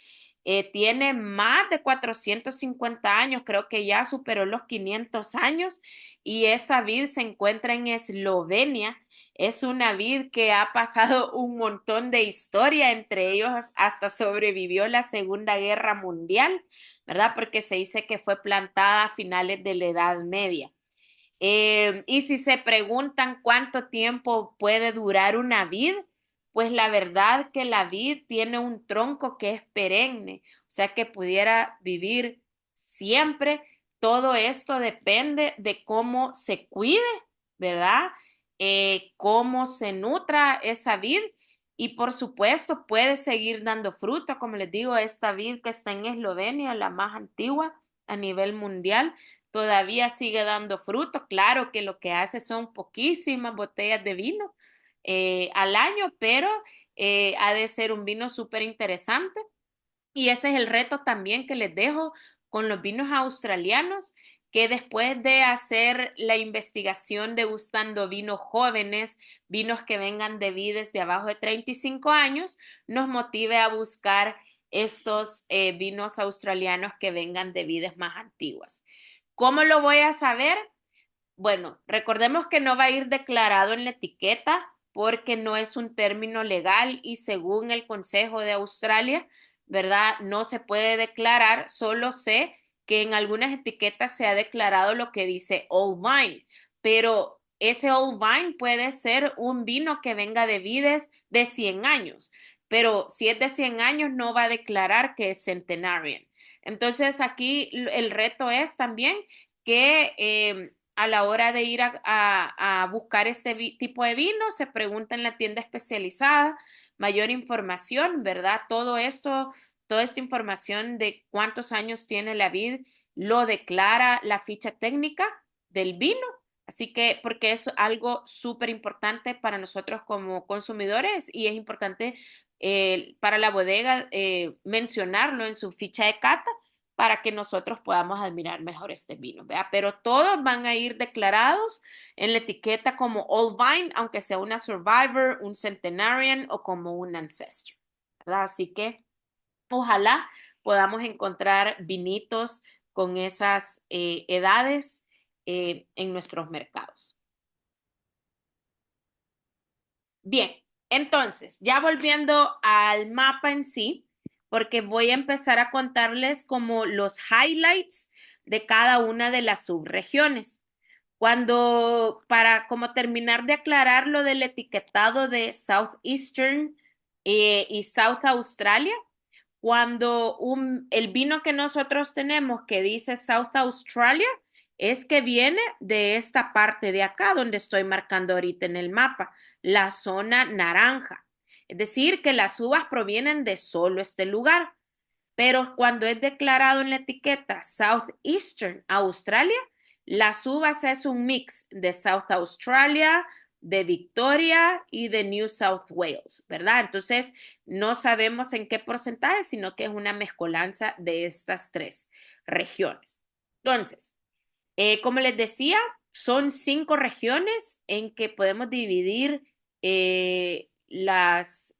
tiene más de 450 años, creo que ya superó los 500 años y esa vid se encuentra en Eslovenia. Es una vid que ha pasado un montón de historia, entre ellos hasta sobrevivió la Segunda Guerra Mundial, ¿verdad? Porque se dice que fue plantada a finales de la Edad Media. Y si se preguntan cuánto tiempo puede durar una vid, pues la verdad que la vid tiene un tronco que es perenne, o sea que pudiera vivir siempre. Todo esto depende de cómo se cuide, ¿verdad? Cómo se nutra esa vid y por supuesto puede seguir dando fruto. Como les digo, esta vid que está en Eslovenia, la más antigua a nivel mundial, todavía sigue dando fruto. Claro que lo que hace son poquísimas botellas de vino al año, pero ha de ser un vino súper interesante. Y ese es el reto también que les dejo con los vinos australianos, que después de hacer la investigación degustando vinos jóvenes, vinos que vengan de vides de abajo de 35 años, nos motive a buscar estos vinos australianos que vengan de vides más antiguas. ¿Cómo lo voy a saber? Bueno, recordemos que no va a ir declarado en la etiqueta porque no es un término legal y según el Consejo de Australia, ¿verdad? No se puede declarar, solo sé que en algunas etiquetas se ha declarado lo que dice Old Vine, pero ese Old Vine puede ser un vino que venga de vides de 100 años, pero si es de 100 años no va a declarar que es Centenarian. Entonces aquí el reto es también que a la hora de ir a buscar este tipo de vino, se pregunta en la tienda especializada, mayor información, ¿verdad? Todo esto, toda esta información de cuántos años tiene la vid, lo declara la ficha técnica del vino. Así que, porque es algo súper importante para nosotros como consumidores y es importante para la bodega mencionarlo en su ficha de cata para que nosotros podamos admirar mejor este vino, ¿verdad? Pero todos van a ir declarados en la etiqueta como Old Vine, aunque sea una Survivor, un Centenarian o como un Ancestor, ¿verdad? Así que ojalá podamos encontrar vinitos con esas edades en nuestros mercados. Bien, entonces, ya volviendo al mapa en sí, porque voy a empezar a contarles como los highlights de cada una de las subregiones. Para como terminar de aclarar lo del etiquetado de Southeastern y South Australia, el vino que nosotros tenemos que dice South Australia es que viene de esta parte de acá donde estoy marcando ahorita en el mapa, la zona naranja. Es decir, que las uvas provienen de solo este lugar, pero cuando es declarado en la etiqueta Southeastern Australia, las uvas es un mix de South Australia, de Victoria y de New South Wales, ¿verdad? Entonces, no sabemos en qué porcentaje, sino que es una mezcolanza de estas tres regiones. Entonces, como les decía, son 5 regiones en que podemos dividir las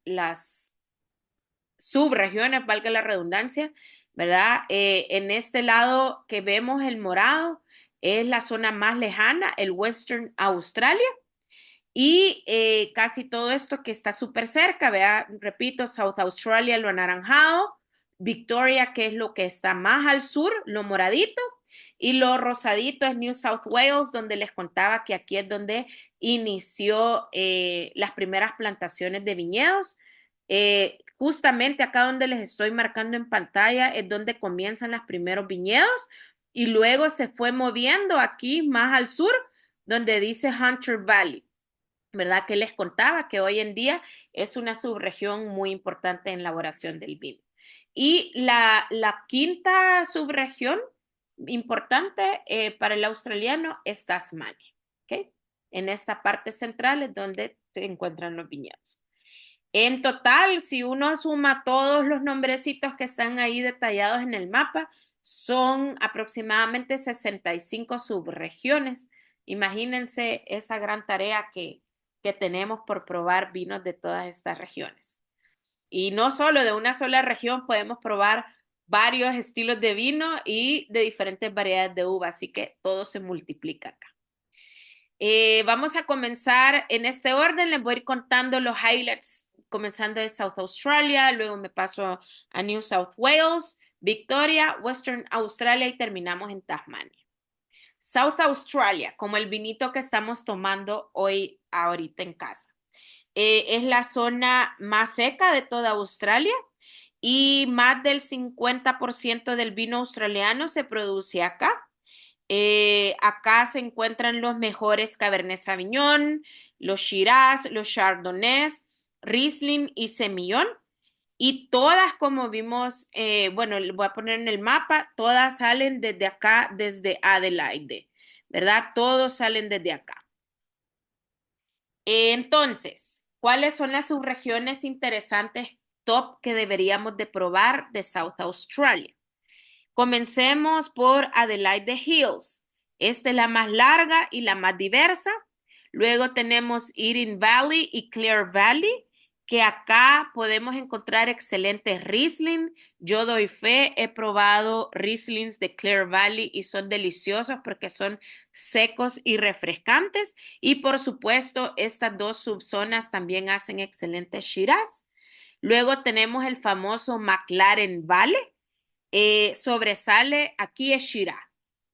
subregiones, valga la redundancia, ¿verdad? En este lado que vemos el morado es la zona más lejana, el Western Australia. Y casi todo esto que está súper cerca, vea, repito, South Australia, lo anaranjado, Victoria, que es lo que está más al sur, lo moradito, y lo rosadito es New South Wales, donde les contaba que aquí es donde inició las primeras plantaciones de viñedos. Justamente acá donde les estoy marcando en pantalla es donde comienzan los primeros viñedos y luego se fue moviendo aquí más al sur, donde dice Hunter Valley. ¿Verdad? Que les contaba que hoy en día es una subregión muy importante en la elaboración del vino. Y la quinta subregión importante para el australiano es Tasmania, ¿ok? En esta parte central es donde se encuentran los viñedos. En total, si uno suma todos los nombrecitos que están ahí detallados en el mapa, son aproximadamente 65 subregiones. Imagínense esa gran tarea que tenemos por probar vinos de todas estas regiones. Y no solo de una sola región, podemos probar varios estilos de vino y de diferentes variedades de uva, así que todo se multiplica acá. Vamos a comenzar en este orden, les voy a ir contando los highlights, comenzando de South Australia, luego me paso a New South Wales, Victoria, Western Australia y terminamos en Tasmania. South Australia, como el vinito que estamos tomando hoy, ahorita en casa. Es la zona más seca de toda Australia y más del 50% del vino australiano se produce acá. Acá se encuentran los mejores Cabernet Sauvignon, los Shiraz, los Chardonnays, Riesling y Semillon. Y todas, como vimos, bueno, les voy a poner en el mapa, todas salen desde acá, desde Adelaide, ¿verdad? Todos salen desde acá. Entonces, ¿cuáles son las subregiones interesantes top que deberíamos de probar de South Australia? Comencemos por Adelaide Hills. Esta es la más larga y la más diversa. Luego tenemos Eden Valley y Clear Valley, que acá podemos encontrar excelentes Riesling. Yo doy fe, he probado Rieslings de Clear Valley y son deliciosos porque son secos y refrescantes. Y por supuesto, estas dos subzonas también hacen excelentes Shiraz. Luego tenemos el famoso McLaren Valley. Sobresale aquí es Shiraz.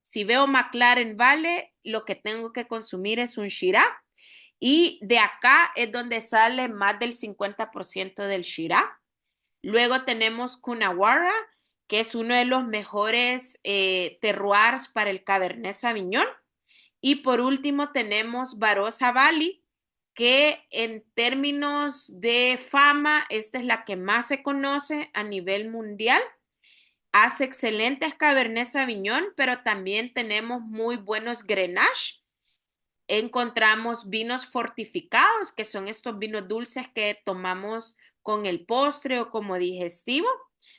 Si veo McLaren Valley, lo que tengo que consumir es un Shiraz. Y de acá es donde sale más del 50% del Shiraz. Luego tenemos Coonawarra, que es uno de los mejores terroirs para el Cabernet Sauvignon. Y por último tenemos Barossa Valley, que en términos de fama, esta es la que más se conoce a nivel mundial. Hace excelentes Cabernet Sauvignon, pero también tenemos muy buenos Grenache. Encontramos vinos fortificados, que son estos vinos dulces que tomamos con el postre o como digestivo,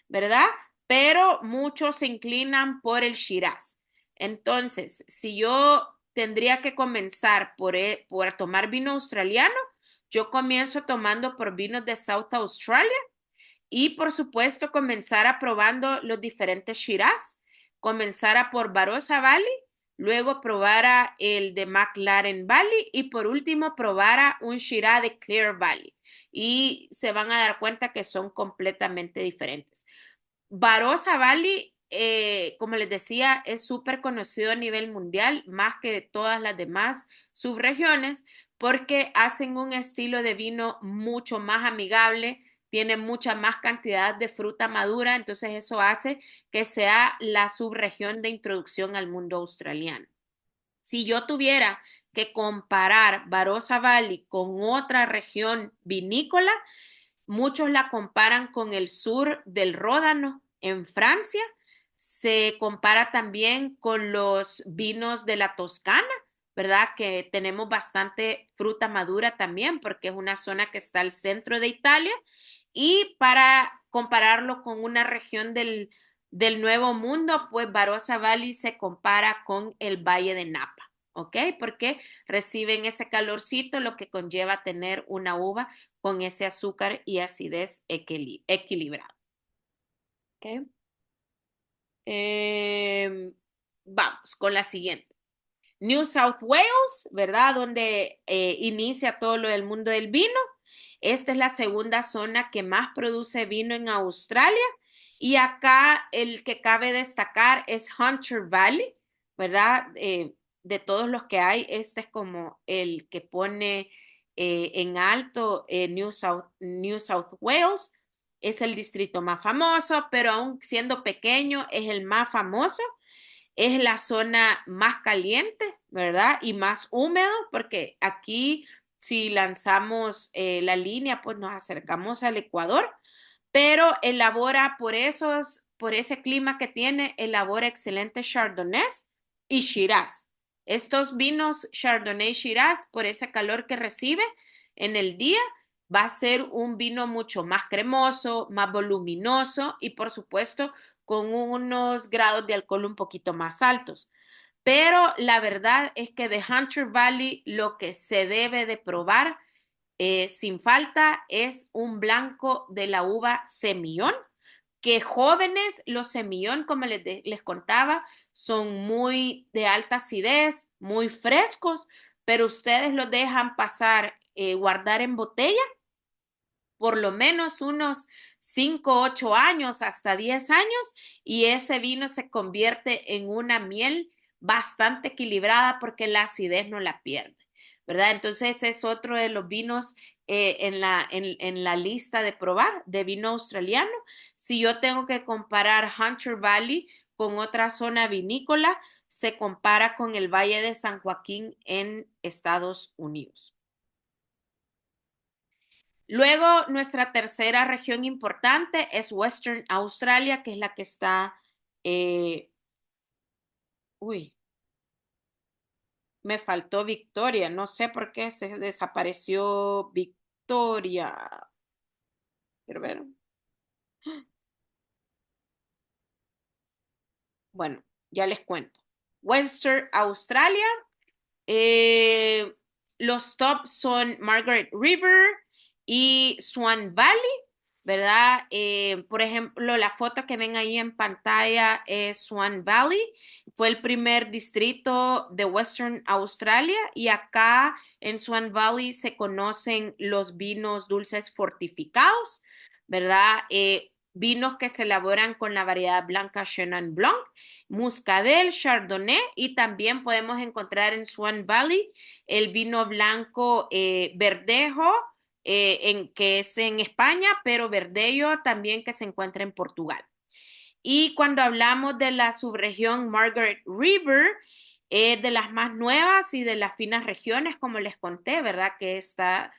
¿verdad? pero muchos se inclinan por el Shiraz. Entonces, si yo tendría que comenzar por tomar vino australiano, yo comienzo tomando por vinos de South Australia y por supuesto comenzar a probando los diferentes Shiraz. Comenzara por Barossa Valley, luego probara el de McLaren Valley y por último probara un Shiraz de Clear Valley. Y se van a dar cuenta que son completamente diferentes. Barossa Valley, como les decía, es súper conocido a nivel mundial, más que de todas las demás subregiones, porque hacen un estilo de vino mucho más amigable, tiene mucha más cantidad de fruta madura, entonces eso hace que sea la subregión de introducción al mundo australiano. Si yo tuviera que comparar Barossa Valley con otra región vinícola, muchos la comparan con el sur del Ródano en Francia. Se compara también con los vinos de la Toscana, ¿verdad? Que tenemos bastante fruta madura también porque es una zona que está al centro de Italia. Y para compararlo con una región del Nuevo Mundo, pues Barossa Valley se compara con el Valle de Napa. ¿Ok? Porque reciben ese calorcito, lo que conlleva tener una uva con ese azúcar y acidez equilibrado. ¿Ok? Vamos con la siguiente. New South Wales, ¿verdad? Donde inicia todo lo del mundo del vino. Esta es la segunda zona que más produce vino en Australia. Y acá el que cabe destacar es Hunter Valley, ¿verdad? De todos los que hay, este es como el que pone en alto New South Wales. Es el distrito más famoso, pero aún siendo pequeño, es el más famoso. Es la zona más caliente, ¿verdad? Y más húmedo, porque aquí si lanzamos la línea, pues nos acercamos al Ecuador, pero elabora por ese clima que tiene, elabora excelentes Chardonnay y Shiraz. Estos vinos Chardonnay y Shiraz, por ese calor que recibe en el día, va a ser un vino mucho más cremoso, más voluminoso y por supuesto con unos grados de alcohol un poquito más altos. Pero la verdad es que de Hunter Valley lo que se debe de probar sin falta es un blanco de la uva Semillón, que jóvenes, los Semillón, como les contaba, son muy de alta acidez, muy frescos, pero ustedes los dejan pasar, guardar en botella por lo menos unos 5, 8 años, hasta 10 años, y ese vino se convierte en una miel bastante equilibrada porque la acidez no la pierde, ¿verdad? Entonces es otro de los vinos en la lista de probar de vino australiano. Si yo tengo que comparar Hunter Valley con otra zona vinícola, se compara con el Valle de San Joaquín en Estados Unidos. Luego, nuestra tercera región importante es Western Australia, que es la que está, eh, uy, me faltó Victoria, no sé por qué se desapareció Victoria. Quiero ver. Bueno, ya les cuento. Western Australia, eh, los tops son Margaret River y Swan Valley, ¿verdad? Por ejemplo, la foto que ven ahí en pantalla es Swan Valley. Fue el primer distrito de Western Australia y acá en Swan Valley se conocen los vinos dulces fortificados, ¿verdad? Vinos que se elaboran con la variedad blanca Chenin Blanc, Muscadel, Chardonnay y también podemos encontrar en Swan Valley el vino blanco Verdejo, que es en España, pero Verdello también que se encuentra en Portugal. Y cuando hablamos de la subregión Margaret River, de las más nuevas y de las finas regiones, como les conté, ¿verdad? Que está,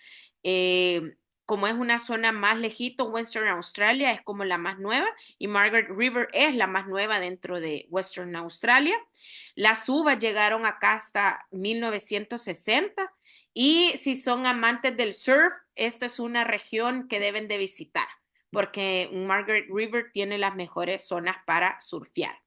como es una zona más lejito, Western Australia es como la más nueva y Margaret River es la más nueva dentro de Western Australia. Las uvas llegaron acá hasta 1960 y si son amantes del surf, esta es una región que deben de visitar porque Margaret River tiene las mejores zonas para surfear.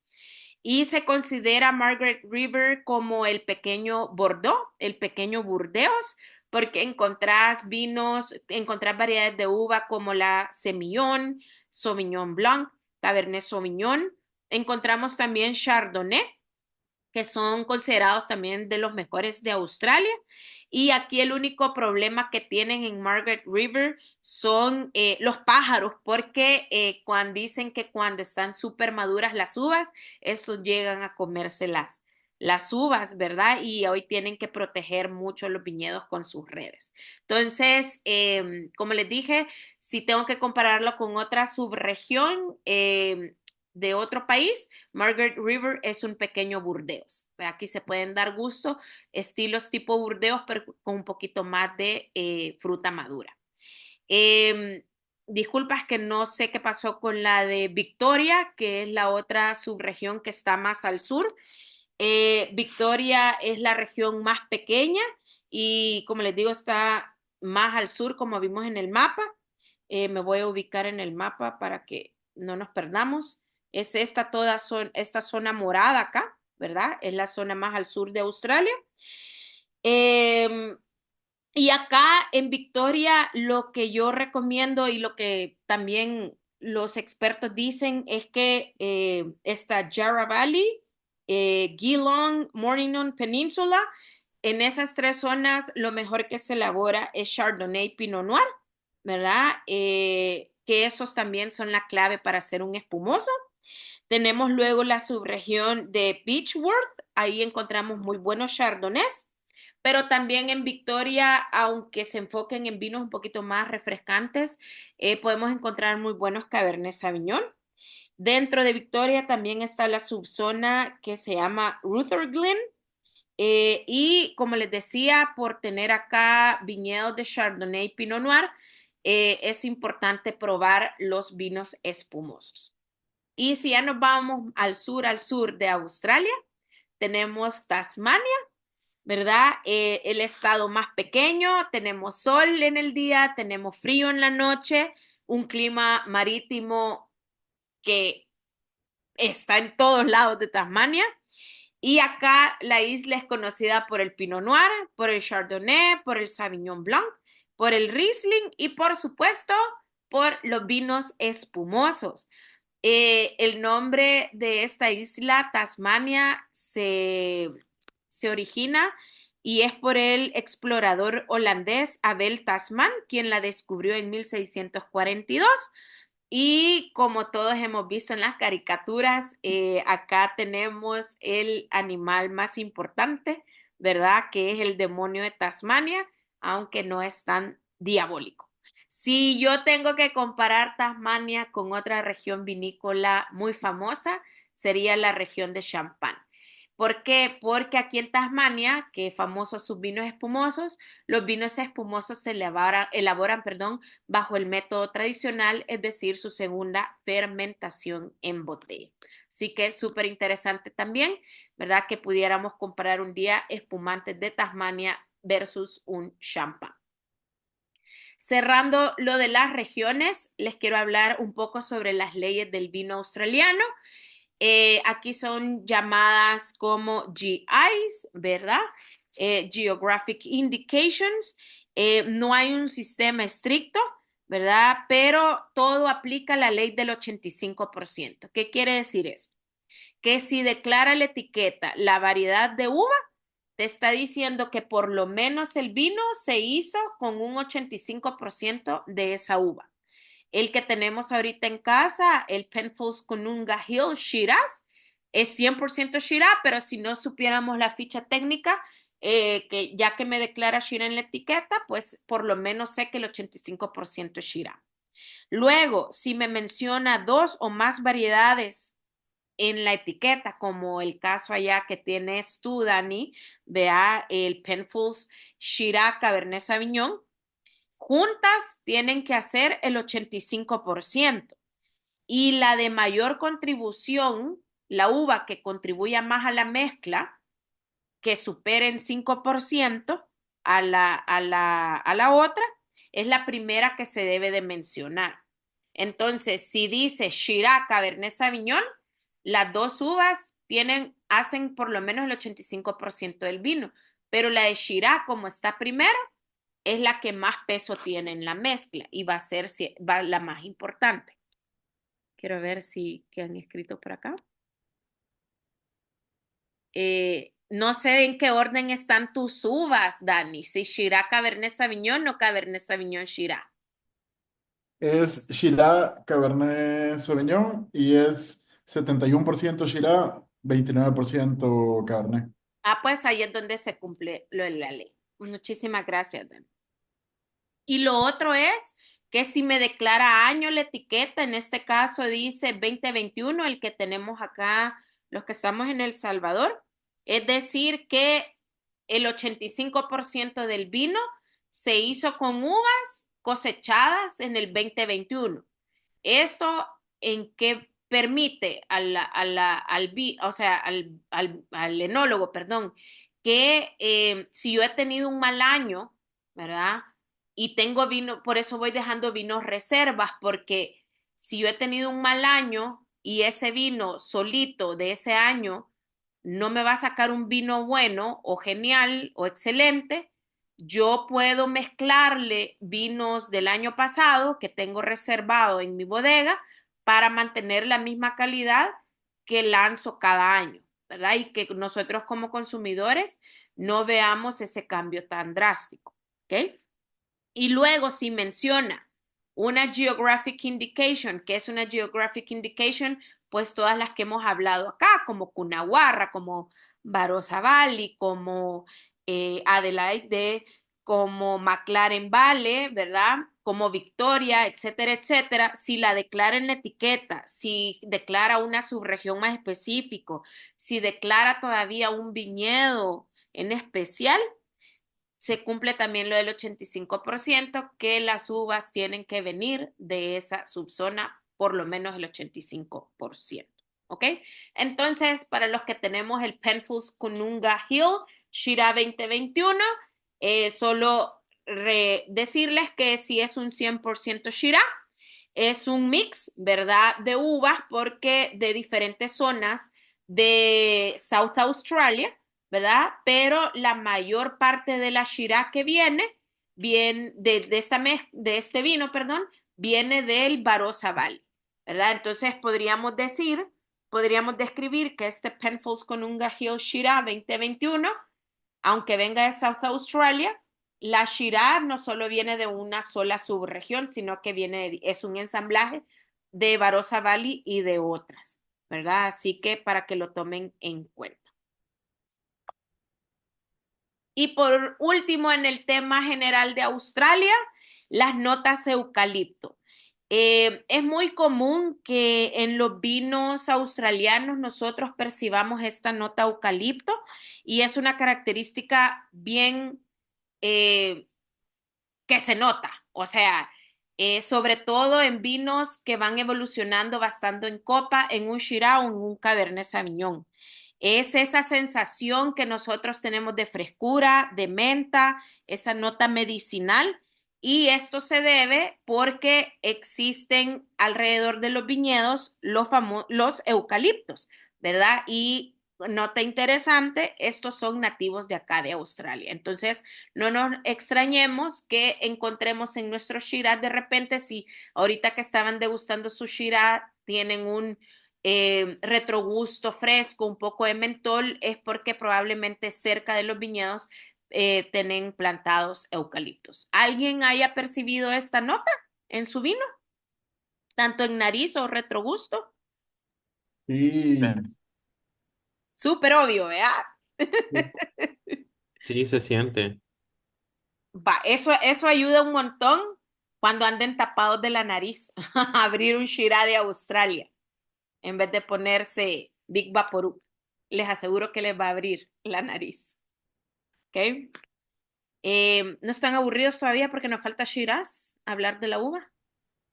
Y se considera Margaret River como el pequeño Bordeaux, el pequeño Burdeos, porque encontrás variedades de uva como la Semillon, Sauvignon Blanc, Cabernet Sauvignon. Encontramos también Chardonnay, que son considerados también de los mejores de Australia. Y aquí el único problema que tienen en Margaret River son los pájaros, porque cuando dicen que cuando están súper maduras las uvas, estos llegan a comerse las uvas, ¿verdad? Y hoy tienen que proteger mucho los viñedos con sus redes. Entonces, como les dije, si tengo que compararlo con otra subregión, de otro país, Margaret River es un pequeño Burdeos. Aquí se pueden dar gusto, estilos tipo Burdeos, pero con un poquito más de fruta madura. Disculpas que no sé qué pasó con la de Victoria, que es la otra subregión que está más al sur. Victoria es la región más pequeña y, como les digo, está más al sur, como vimos en el mapa. Me voy a ubicar en el mapa para que no nos perdamos. Es esta zona morada acá, ¿verdad? Es la zona más al sur de Australia. Eh, y acá en Victoria lo que yo recomiendo y lo que también los expertos dicen es que está Yarra Valley, Geelong, Mornington Peninsula, en esas tres zonas lo mejor que se elabora es Chardonnay Pinot Noir, ¿verdad? Que esos también son la clave para hacer un espumoso. Tenemos luego la subregión de Beechworth, ahí encontramos muy buenos chardonnays, pero también en Victoria, aunque se enfoquen en vinos un poquito más refrescantes, podemos encontrar muy buenos Cabernet Sauvignon. Dentro de Victoria también está la subzona que se llama Rutherglen, y como les decía, por tener acá viñedos de Chardonnay y Pinot Noir, es importante probar los vinos espumosos. Y si ya nos vamos al sur de Australia, tenemos Tasmania, ¿verdad? El estado más pequeño, tenemos sol en el día, tenemos frío en la noche, un clima marítimo que está en todos lados de Tasmania. Y acá la isla es conocida por el Pinot Noir, por el Chardonnay, por el Sauvignon Blanc, por el Riesling y por supuesto por los vinos espumosos. El nombre de esta isla, Tasmania, se origina y es por el explorador holandés Abel Tasman, quien la descubrió en 1642. Y como todos hemos visto en las caricaturas, acá tenemos el animal más importante, ¿verdad? Que es el demonio de Tasmania, aunque no es tan diabólico. Si yo tengo que comparar Tasmania con otra región vinícola muy famosa, sería la región de Champagne. ¿Por qué? Porque aquí en Tasmania, que es famoso sus vinos espumosos, los vinos espumosos se elaboran, bajo el método tradicional, es decir, su segunda fermentación en botella. Así que es súper interesante también, ¿verdad? Que pudiéramos comparar un día espumantes de Tasmania versus un champán. Cerrando lo de las regiones, les quiero hablar un poco sobre las leyes del vino australiano. Aquí son llamadas como GIs, ¿verdad? Geographic Indications. No hay un sistema estricto, ¿verdad? Pero todo aplica la ley del 85%. ¿Qué quiere decir esto? Que si declara la etiqueta la variedad de uva, te está diciendo que por lo menos el vino se hizo con un 85% de esa uva. El que tenemos ahorita en casa, el Penfolds Conunga Hill Shiraz, es 100% Shiraz, pero si no supiéramos la ficha técnica, que ya que me declara Shiraz en la etiqueta, pues por lo menos sé que el 85% es Shiraz. Luego, si me menciona dos o más variedades en la etiqueta, como el caso allá que tienes tú, Dani, vea el Penfolds Shiraz Cabernet Sauvignon, juntas tienen que hacer el 85%. Y la de mayor contribución, la uva que contribuya más a la mezcla, que superen 5% a la otra, es la primera que se debe de mencionar. Entonces, si dice Shiraz, Cabernet Sauvignon, las dos uvas hacen por lo menos el 85% del vino, pero la de Shiraz, como está primero, es la que más peso tiene en la mezcla y va a ser la más importante. Quiero ver si qué han escrito por acá. No sé en qué orden están tus uvas, Dani, si Shiraz, Cabernet Sauvignon o Cabernet Sauvignon Shiraz. Es Shiraz Cabernet Sauvignon y es 71% Shiraz, 29% Cabernet. Ah, pues ahí es donde se cumple lo de la ley. Muchísimas gracias, Dani. Y lo otro es que si me declara año la etiqueta, en este caso dice 2021, el que tenemos acá, los que estamos en El Salvador, es decir, que el 85% del vino se hizo con uvas cosechadas en el 2021. Esto en que permite o sea, al enólogo, perdón, que si yo he tenido un mal año, ¿verdad? Y tengo vino, por eso voy dejando vinos reservas, porque si yo he tenido un mal año y ese vino solito de ese año no me va a sacar un vino bueno o genial o excelente, yo puedo mezclarle vinos del año pasado que tengo reservado en mi bodega para mantener la misma calidad que lanzo cada año, ¿verdad? Y que nosotros como consumidores no veamos ese cambio tan drástico, ¿ok? Y luego si menciona una geographic indication, ¿qué es una geographic indication? Pues todas las que hemos hablado acá, como Cunaguarra, como Barossa Valley, como Adelaide, como McLaren Valley, ¿verdad? Como Victoria, etcétera, etcétera. Si la declara en la etiqueta, si declara una subregión más específico, si declara todavía un viñedo en especial, se cumple también lo del 85%, que las uvas tienen que venir de esa subzona, por lo menos el 85%. ¿Ok? Entonces, para los que tenemos el Penfolds Kununga Hill Shiraz 2021, solo decirles que si es un 100% Shiraz, es un mix, ¿verdad? De uvas porque de diferentes zonas de South Australia, ¿verdad? Pero la mayor parte de la Shiraz que viene de este vino, perdón, viene del Barossa Valley, ¿verdad? Entonces podríamos describir que este Penfolds Conunga Hill Shiraz 2021, aunque venga de South Australia, la Shiraz no solo viene de una sola subregión, sino que es un ensamblaje de Barossa Valley y de otras, ¿verdad? Así que para que lo tomen en cuenta. Y por último, en el tema general de Australia, las notas eucalipto. Es muy común que en los vinos australianos nosotros percibamos esta nota eucalipto y es una característica bien eh, que se nota, o sea, sobre todo en vinos que van evolucionando bastante en copa, en un Shiraz o en un Cabernet Sauvignon. Es esa sensación que nosotros tenemos de frescura, de menta, esa nota medicinal, y esto se debe porque existen alrededor de los viñedos los eucaliptos, ¿verdad? Y nota interesante, estos son nativos de acá de Australia. Entonces, no nos extrañemos que encontremos en nuestro Shiraz de repente, si ahorita que estaban degustando su Shiraz tienen un retrogusto fresco, un poco de mentol, es porque probablemente cerca de los viñedos tienen plantados eucaliptos. ¿Alguien haya percibido esta nota en su vino? Tanto en nariz o retrogusto. Y Súper obvio, ¿verdad? Sí, se siente. Va, eso ayuda un montón cuando anden tapados de la nariz a abrir un Shiraz de Australia en vez de ponerse Big Vaporub. Les aseguro que les va a abrir la nariz. ¿Ok? ¿No están aburridos todavía porque nos falta Shiraz? Hablar de la uva.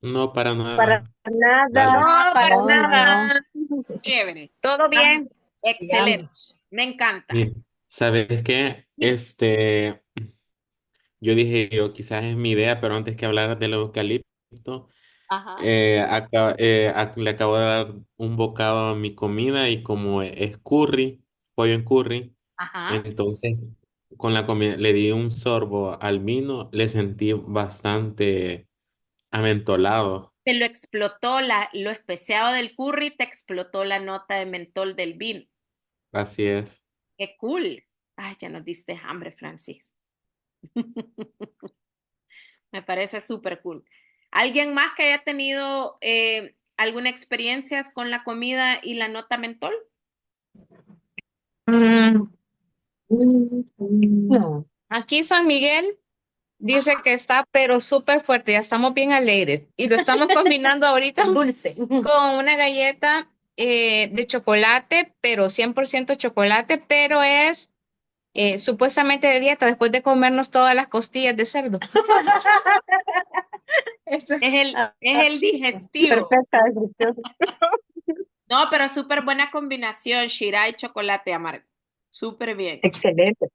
No, para Para nada. nada. Dale. No, para No, nada. no. Chévere. Todo bien. Excelente. Sigamos. Me encanta. Mira, ¿sabes qué? Yo dije, yo quizás es mi idea, pero antes que hablar del eucalipto, Ajá, Le acabo de dar un bocado a mi comida y como es curry, pollo en curry, ajá. entonces con la comida le di un sorbo al vino, le sentí bastante amentolado. Te lo explotó lo especiado del curry, te explotó la nota de mentol del vino. Así es. Qué cool. Ay, ya nos diste hambre, Francis. Me parece súper cool. ¿Alguien más que haya tenido alguna experiencia con la comida y la nota mentol? Mm, no. Aquí San Miguel dice que está, pero súper fuerte. Ya estamos bien alegres. Y lo estamos combinando ahorita dulce con una galleta de chocolate, pero 100% chocolate, pero es supuestamente de dieta después de comernos todas las costillas de cerdo. Eso es Es el digestivo. perfecta descripción. No, pero súper buena combinación, Shiraz y chocolate amargo. Súper bien. Excelente.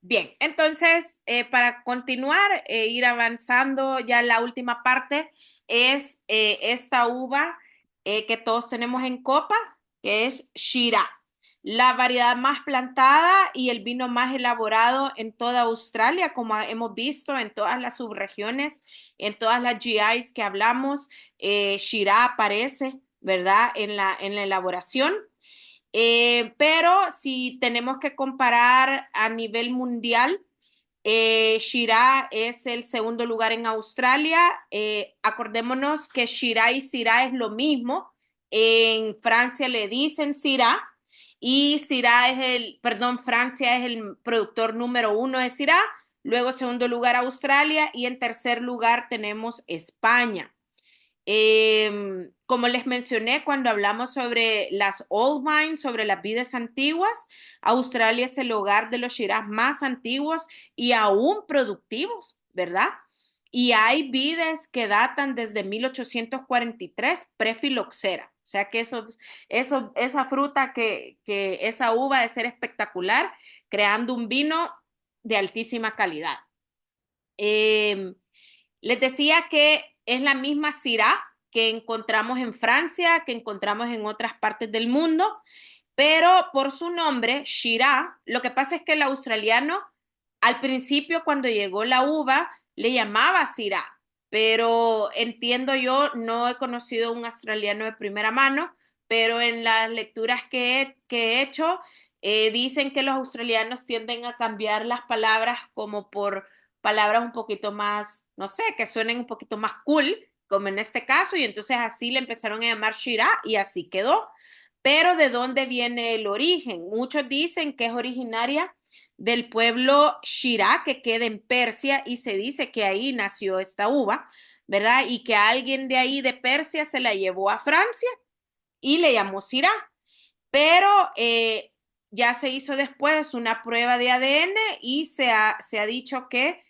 Bien, entonces, para continuar, ir avanzando, ya la última parte es esta uva que todos tenemos en copa, que es Shiraz, la variedad más plantada y el vino más elaborado en toda Australia, como hemos visto en todas las subregiones, en todas las GIs que hablamos, Shiraz aparece, ¿verdad? En la elaboración. Pero si tenemos que comparar a nivel mundial, Shiraz es el segundo lugar en Australia. Acordémonos que Shiraz y Syrah es lo mismo. En Francia le dicen Syrah y Francia es el productor número uno de Syrah. Luego segundo lugar Australia y en tercer lugar tenemos España. Como les mencioné cuando hablamos sobre las old vines, sobre las vides antiguas, Australia es el hogar de los Shiraz más antiguos y aún productivos, ¿verdad? Y hay vides que datan desde 1843, prefiloxera. O sea que esa fruta, esa uva de ser espectacular, creando un vino de altísima calidad. Eh, Les decía que es la misma Syrah que encontramos en Francia, que encontramos en otras partes del mundo, pero por su nombre, Shiraz, lo que pasa es que el australiano, al principio cuando llegó la uva, le llamaba Syrah, pero entiendo yo, no he conocido un australiano de primera mano, pero en las lecturas que he hecho, dicen que los australianos tienden a cambiar las palabras como por palabras un poquito más, no sé, que suenen un poquito más cool, como en este caso, y entonces así le empezaron a llamar Shiraz y así quedó. Pero ¿de dónde viene el origen? Muchos dicen que es originaria del pueblo Shiraz, que queda en Persia, y se dice que ahí nació esta uva, ¿verdad? Y que alguien de ahí de Persia se la llevó a Francia y le llamó Shiraz. Pero ya se hizo después una prueba de ADN y se ha dicho que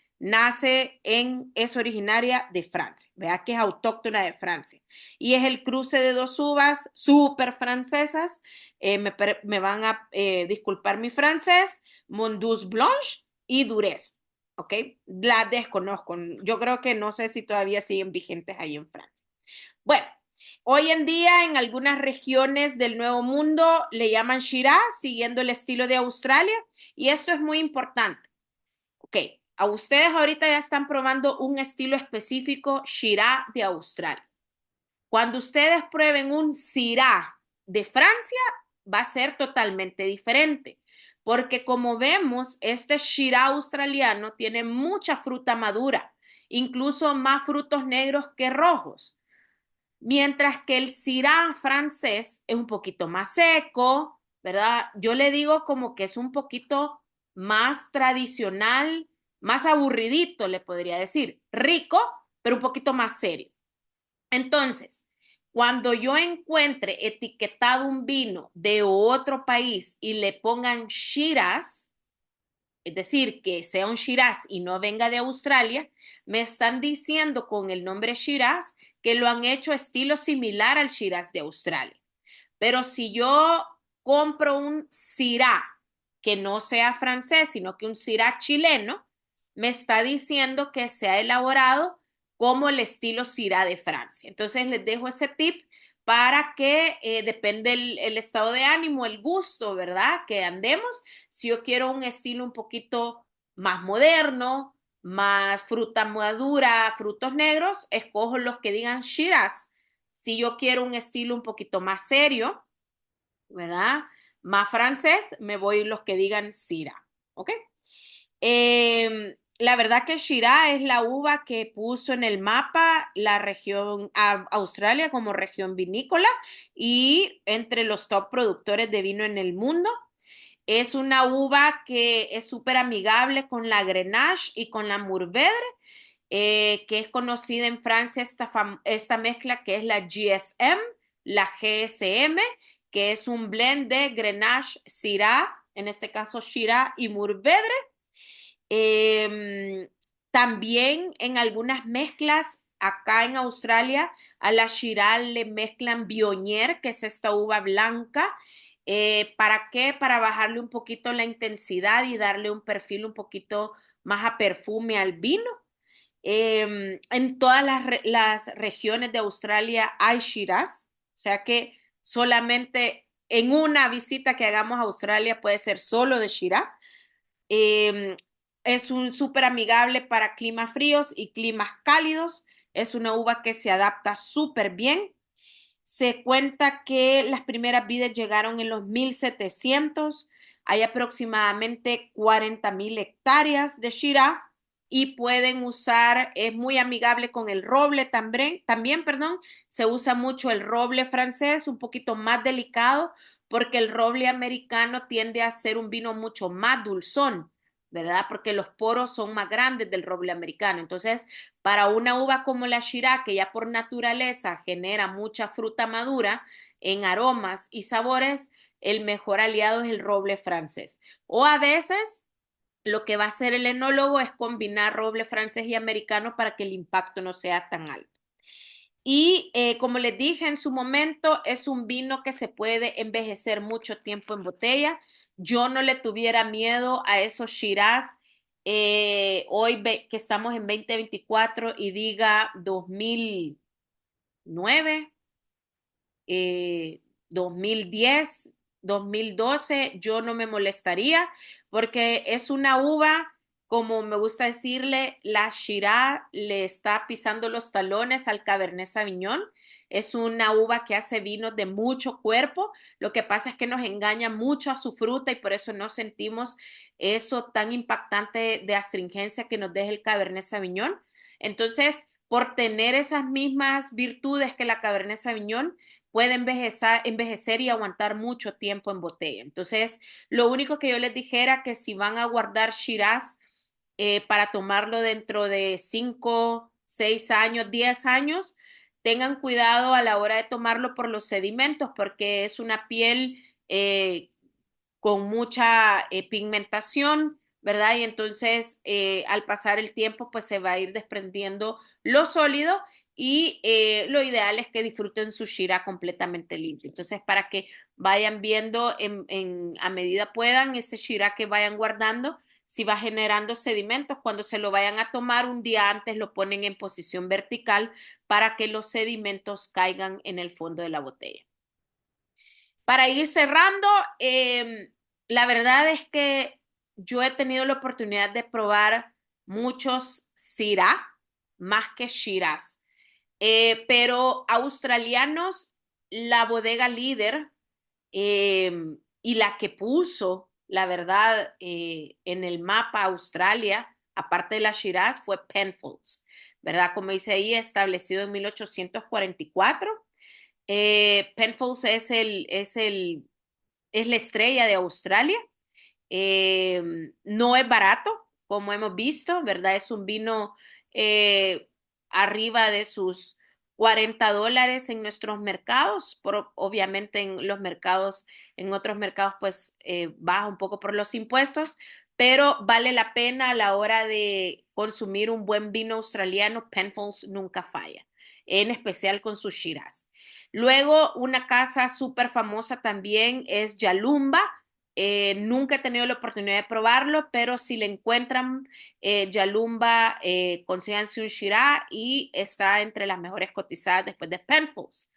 es originaria de Francia, ¿verdad? Que es autóctona de Francia. Y es el cruce de dos uvas súper francesas, me van a disculpar mi francés, Mondus Blanche y Durez, ¿ok? La desconozco, yo creo que no sé si todavía siguen vigentes ahí en Francia. Bueno, hoy en día en algunas regiones del Nuevo Mundo le llaman Shiraz, siguiendo el estilo de Australia, y esto es muy importante. Ok, a ustedes ahorita ya están probando un estilo específico Shiraz de Australia. Cuando ustedes prueben un Syrah de Francia, va a ser totalmente diferente, porque como vemos, este Shiraz australiano tiene mucha fruta madura, incluso más frutos negros que rojos. Mientras que el Syrah francés es un poquito más seco, ¿verdad? Yo le digo como que es un poquito más tradicional, más aburridito, le podría decir. Rico, pero un poquito más serio. Entonces, cuando yo encuentre etiquetado un vino de otro país y le pongan Shiraz, es decir, que sea un Shiraz y no venga de Australia, me están diciendo con el nombre Shiraz que lo han hecho estilo similar al Shiraz de Australia. Pero si yo compro un Syrah que no sea francés, sino que un Syrah chileno, me está diciendo que se ha elaborado como el estilo Syrah de Francia. Entonces les dejo ese tip para que depende el estado de ánimo, el gusto, ¿verdad? Que andemos. Si yo quiero un estilo un poquito más moderno, más fruta madura, frutos negros, escojo los que digan Shiraz. Si yo quiero un estilo un poquito más serio, ¿verdad? Más francés, me voy los que digan Syrah, ¿ok? La verdad que Shiraz es la uva que puso en el mapa la región Australia como región vinícola y entre los top productores de vino en el mundo. Es una uva que es súper amigable con la Grenache y con la Mourvèdre, que es conocida en Francia esta mezcla que es la GSM, la GSM, que es un blend de Grenache, Syrah, en este caso Shiraz y Mourvèdre. También en algunas mezclas acá en Australia a la Shiraz le mezclan Viognier, que es esta uva blanca. ¿Para qué? Para bajarle un poquito la intensidad y darle un perfil un poquito más a perfume al vino. En todas las regiones de Australia hay Shiraz, o sea que solamente en una visita que hagamos a Australia puede ser solo de Shiraz. Eh, es un súper amigable para climas fríos y climas cálidos. Es una uva que se adapta súper bien. Se cuenta que las primeras vides llegaron en los 1700. Hay aproximadamente 40,000 hectáreas de Shiraz y pueden usar, es muy amigable con el roble también, perdón, se usa mucho el roble francés, un poquito más delicado, porque el roble americano tiende a ser un vino mucho más dulzón, ¿verdad? Porque los poros son más grandes del roble americano. Entonces, para una uva como la Shiraz, que ya por naturaleza genera mucha fruta madura en aromas y sabores, el mejor aliado es el roble francés. O a veces lo que va a hacer el enólogo es combinar roble francés y americano para que el impacto no sea tan alto. Y como les dije en su momento, es un vino que se puede envejecer mucho tiempo en botella. Yo no le tuviera miedo a esos Shiraz hoy que estamos en 2024 y diga 2009, 2010, 2012, yo no me molestaría porque es una uva, como me gusta decirle, la Shiraz le está pisando los talones al Cabernet Sauvignon. Es una uva que hace vinos de mucho cuerpo. Lo que pasa es que nos engaña mucho a su fruta y por eso no sentimos eso tan impactante de astringencia que nos deja el Cabernet Sauvignon. Entonces, por tener esas mismas virtudes que la Cabernet Sauvignon, puede envejecer y aguantar mucho tiempo en botella. Entonces, lo único que yo les dijera que si van a guardar Shiraz para tomarlo dentro de 5, 6 años, 10 años, tengan cuidado a la hora de tomarlo por los sedimentos, porque es una piel con mucha pigmentación, ¿verdad? Y entonces al pasar el tiempo, pues se va a ir desprendiendo lo sólido y lo ideal es que disfruten su Shiraz completamente limpio. Entonces, para que vayan viendo a medida puedan ese Shiraz que vayan guardando, si va generando sedimentos, cuando se lo vayan a tomar un día antes, lo ponen en posición vertical para que los sedimentos caigan en el fondo de la botella. Para ir cerrando, la verdad es que yo he tenido la oportunidad de probar muchos Syrah, más que Shiraz. Pero australianos, la bodega líder y la que puso, la verdad, en el mapa Australia, aparte de la Shiraz, fue Penfolds, ¿verdad? Como dice ahí, establecido en 1844. Penfolds es la estrella de Australia. No es barato, como hemos visto, ¿verdad? Es un vino arriba de sus $40 en nuestros mercados, obviamente en los mercados, en otros mercados pues baja un poco por los impuestos, pero vale la pena a la hora de consumir un buen vino australiano. Penfolds nunca falla, en especial con sus Shiraz. Luego, una casa súper famosa también es Yalumba. Nunca he tenido la oportunidad de probarlo, pero si le encuentran Yalumba, consíganse un Shiraz y está entre las mejores cotizadas después de Penfolds.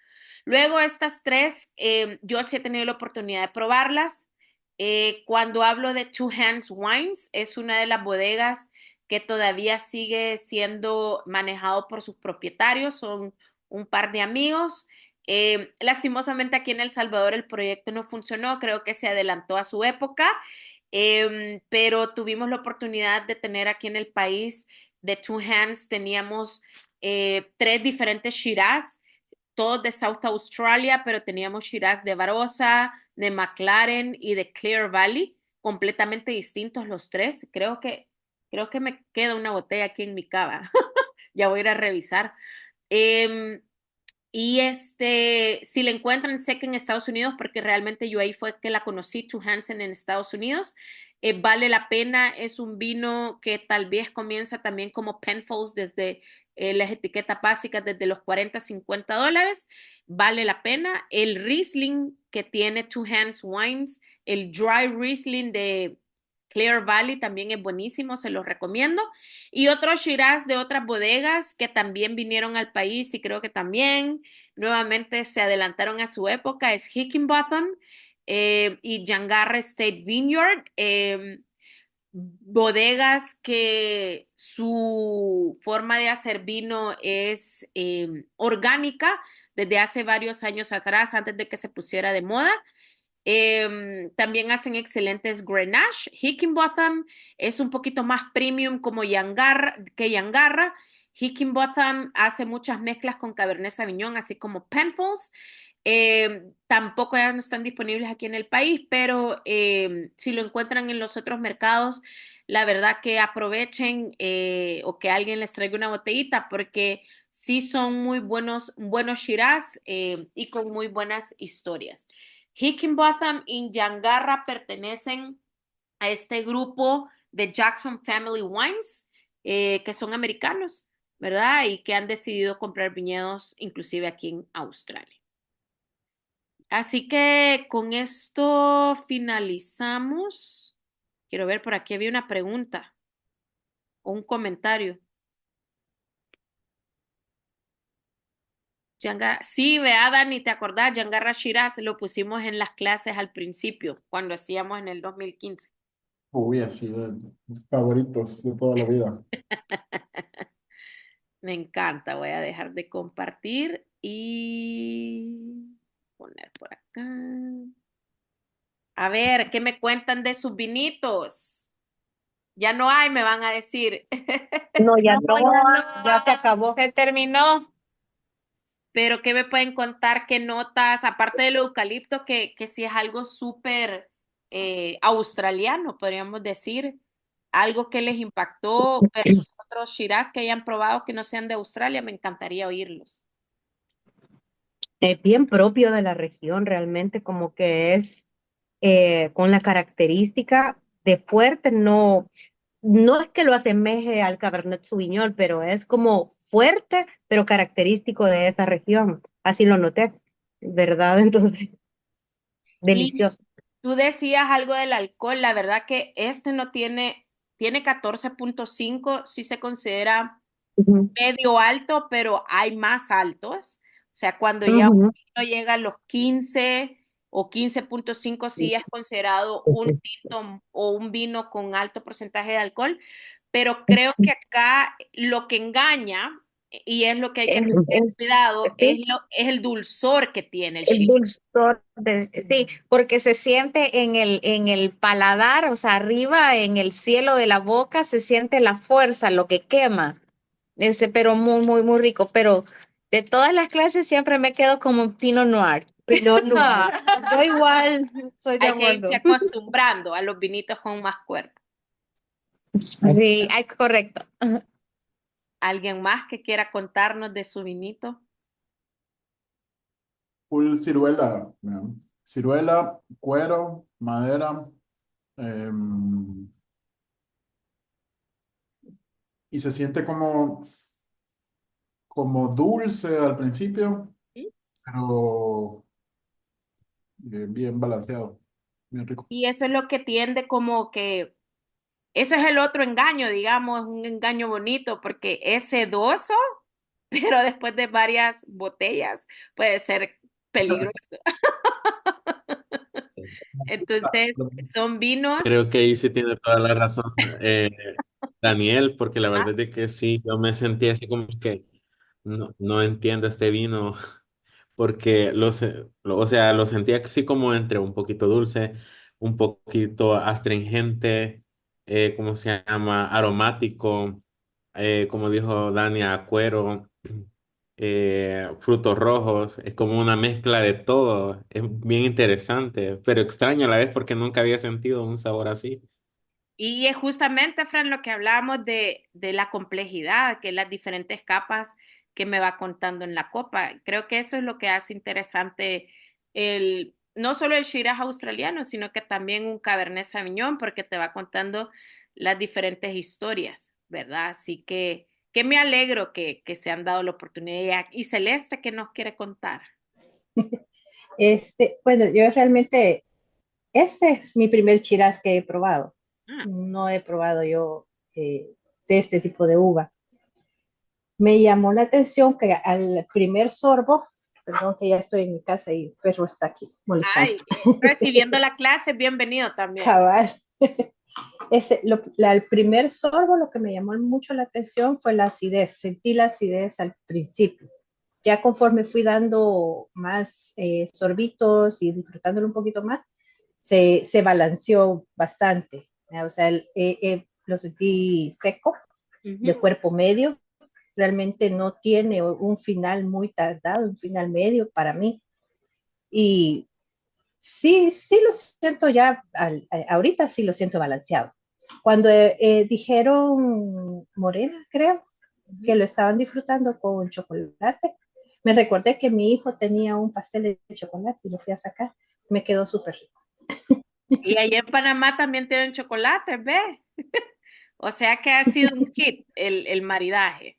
Luego estas tres, yo sí he tenido la oportunidad de probarlas. Cuando hablo de Two Hands Wines, es una de las bodegas que todavía sigue siendo manejado por sus propietarios, son un par de amigos. Lastimosamente aquí en El Salvador el proyecto no funcionó, creo que se adelantó a su época, pero tuvimos la oportunidad de tener aquí en el país de Two Hands, teníamos tres diferentes Shiraz, todos de South Australia, pero teníamos Shiraz de Barossa, de McLaren y de Clear Valley, completamente distintos los tres. Creo que me queda una botella aquí en mi cava. Ya voy a ir a revisar. Eh, y si la encuentran, sé que en Estados Unidos, porque realmente yo ahí fue que la conocí, Two Hansen en Estados Unidos, vale la pena, es un vino que tal vez comienza también como Penfolds desde las etiquetas básicas, desde los 40, $50, vale la pena. El Riesling que tiene Two Hands Wines, el Dry Riesling de Clear Valley también es buenísimo, se los recomiendo. Y otros Shiraz de otras bodegas que también vinieron al país y creo que también nuevamente se adelantaron a su época es Hickenbotham y Yangarra State Vineyard. Bodegas que su forma de hacer vino es orgánica desde hace varios años atrás, antes de que se pusiera de moda. También hacen excelentes Grenache. Hickenbotham es un poquito más premium como Yangarra. Hickenbotham hace muchas mezclas con Cabernet Sauvignon, así como Penfolds. Tampoco ya no están disponibles aquí en el país, pero si lo encuentran en los otros mercados, la verdad que aprovechen o que alguien les traiga una botellita porque sí son muy buenos Shiraz y con muy buenas historias. Hickenbotham y Yangarra pertenecen a este grupo de Jackson Family Wines, que son americanos, ¿verdad? Y que han decidido comprar viñedos inclusive aquí en Australia. Así que con esto finalizamos. Quiero ver, por aquí había una pregunta o un comentario. Sí, vea, Dani, ¿te acordás? Yangarra Shiraz lo pusimos en las clases al principio, cuando hacíamos en el 2015. Hubiera sido favoritos de toda la vida. Me encanta. Voy a dejar de compartir y poner por acá. A ver, ¿qué me cuentan de sus vinitos? Ya no hay, me van a decir. No, ya no, ya se acabó. Se terminó. Pero ¿qué me pueden contar? ¿Qué notas? Aparte del eucalipto, que sí es algo súper australiano, podríamos decir. Algo que les impactó versus otros Shiraz que hayan probado que no sean de Australia, me encantaría oírlos. Es bien propio de la región, realmente como que es con la característica de fuerte, no es que lo asemeje al Cabernet Sauvignon, pero es como fuerte, pero característico de esa región. Así lo noté, ¿verdad? Entonces, Y delicioso. tú decías algo del alcohol, la verdad que este no tiene 14.5, sí se considera Ujú, medio alto, pero hay más altos. O sea, cuando ya un ujú. vino llega a los 15 o 15.5, sí es considerado un tinto o un vino con alto porcentaje de alcohol, pero creo que acá lo que engaña, y es lo que hay que tener cuidado, Sí, es el dulzor que tiene el el Shiraz. dulzor, sí, porque se siente en el paladar, o sea, arriba, en el cielo de la boca, se siente la fuerza, lo que quema. Pero muy, muy, muy rico. Pero de todas las clases siempre me quedo como Pinot Noir. Pinot Noir. Yo igual, soy de Hay que irse acuerdo. acostumbrando a los vinitos con más cuerpo. Sí, ay, correcto. ¿Alguien más que quiera contarnos de su vinito? Full ciruela. Ciruela, cuero, madera. em, y se siente como dulce al principio, ¿Sí? pero bien balanceado. bien rico. Y eso es lo que tiende como que, ese es el otro engaño, digamos, un engaño bonito, porque es sedoso, pero después de varias botellas puede ser peligroso. Entonces, son vinos. Creo que ahí sí tiene toda la razón, Daniel, porque la Ah, verdad es de que sí, yo me sentí así como que no entiendo este vino, porque o sea, lo sentía así como entre un poquito dulce, un poquito astringente, ¿cómo se llama? Aromático, como dijo Dani, a cuero, frutos rojos, es como una mezcla de todo, es bien interesante, pero extraño a la vez porque nunca había sentido un sabor así. y es justamente, Fran, lo que hablábamos de la complejidad, que las diferentes capas que me va contando en la copa. Creo que eso es lo que hace interesante no solo el Shiraz australiano, sino que también un Cabernet Sauvignon, porque te va contando las diferentes historias, ¿verdad? Así que me alegro que se han dado la oportunidad. Y Celeste, ¿qué nos quiere contar? Bueno, yo realmente, este es mi primer Shiraz que he probado. Ah, No he probado yo de este tipo de uva. Me llamó la atención que al primer sorbo, perdón que ya estoy en mi casa y el perro está aquí molestando. ay, recibiendo la clase, bienvenido también. Cabal. El primer sorbo lo que me llamó mucho la atención fue la acidez. Sentí la acidez al principio. Ya conforme fui dando más sorbitos y disfrutándolo un poquito más, se balanceó bastante. O sea, lo sentí seco, de Ujú. cuerpo medio. Realmente no tiene un final muy tardado, un final medio para mí. Y sí, sí lo siento ya, ahorita sí lo siento balanceado. Cuando dijeron Morena, creo, que lo estaban disfrutando con chocolate, me recordé que mi hijo tenía un pastel de chocolate y lo fui a sacar. Me quedó súper rico. Y allá en Panamá también tienen chocolate, ¿ve? O sea que ha sido un hit el maridaje.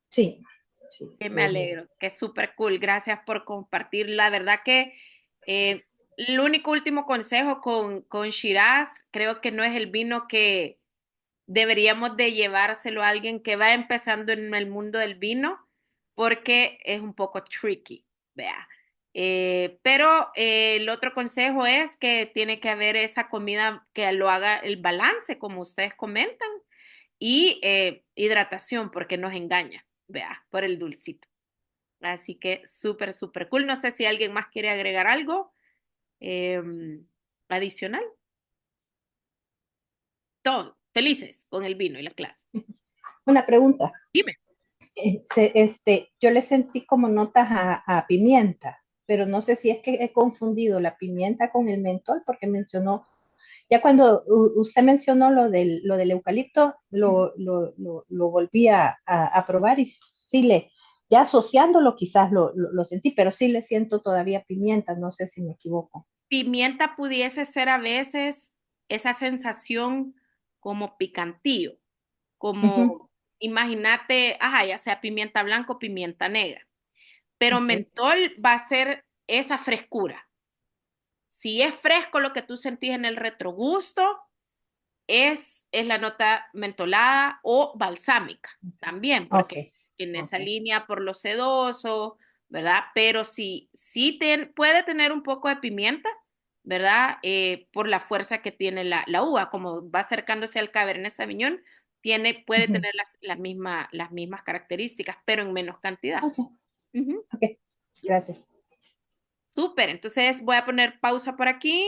Sí, sí, Que me sí. alegro, que es súper cool. Gracias por compartir. La verdad que el único último consejo con Shiraz, creo que no es el vino que deberíamos de llevárselo a alguien que va empezando en el mundo del vino, porque es un poco tricky, vea. Pero el otro consejo es que tiene que haber esa comida que lo haga el balance, como ustedes comentan, y hidratación, porque nos engaña, vea, por el dulcito. Así que súper, súper cool. No sé si alguien más quiere agregar algo eh, adicional. Todos felices con el vino y la clase. Una pregunta. Dime. Yo le sentí como notas a pimienta, pero no sé si es que he confundido la pimienta con el mentol, porque mencionó, ya cuando usted mencionó lo del eucalipto, lo volví a probar y sí ya asociándolo quizás lo sentí, pero sí le siento todavía pimienta, no sé si me equivoco. Pimienta pudiese ser a veces esa sensación como picantillo, Uh -huh. como imagínate, ajá, ya sea pimienta blanca o pimienta negra, pero Okay. mentol va a ser esa frescura. Si es fresco lo que tú sentís en el retrogusto, es la nota mentolada o balsámica también, porque Okay. en esa Okay. línea por lo sedoso, ¿verdad? Pero sí puede tener un poco de pimienta, ¿verdad? Por la fuerza que tiene la uva, como va acercándose al Cabernet Sauvignon, Uh puede -huh. tener las mismas características, pero en menos cantidad. Okay. Ujú. Okay. Gracias. Súper, entonces voy a poner pausa por aquí.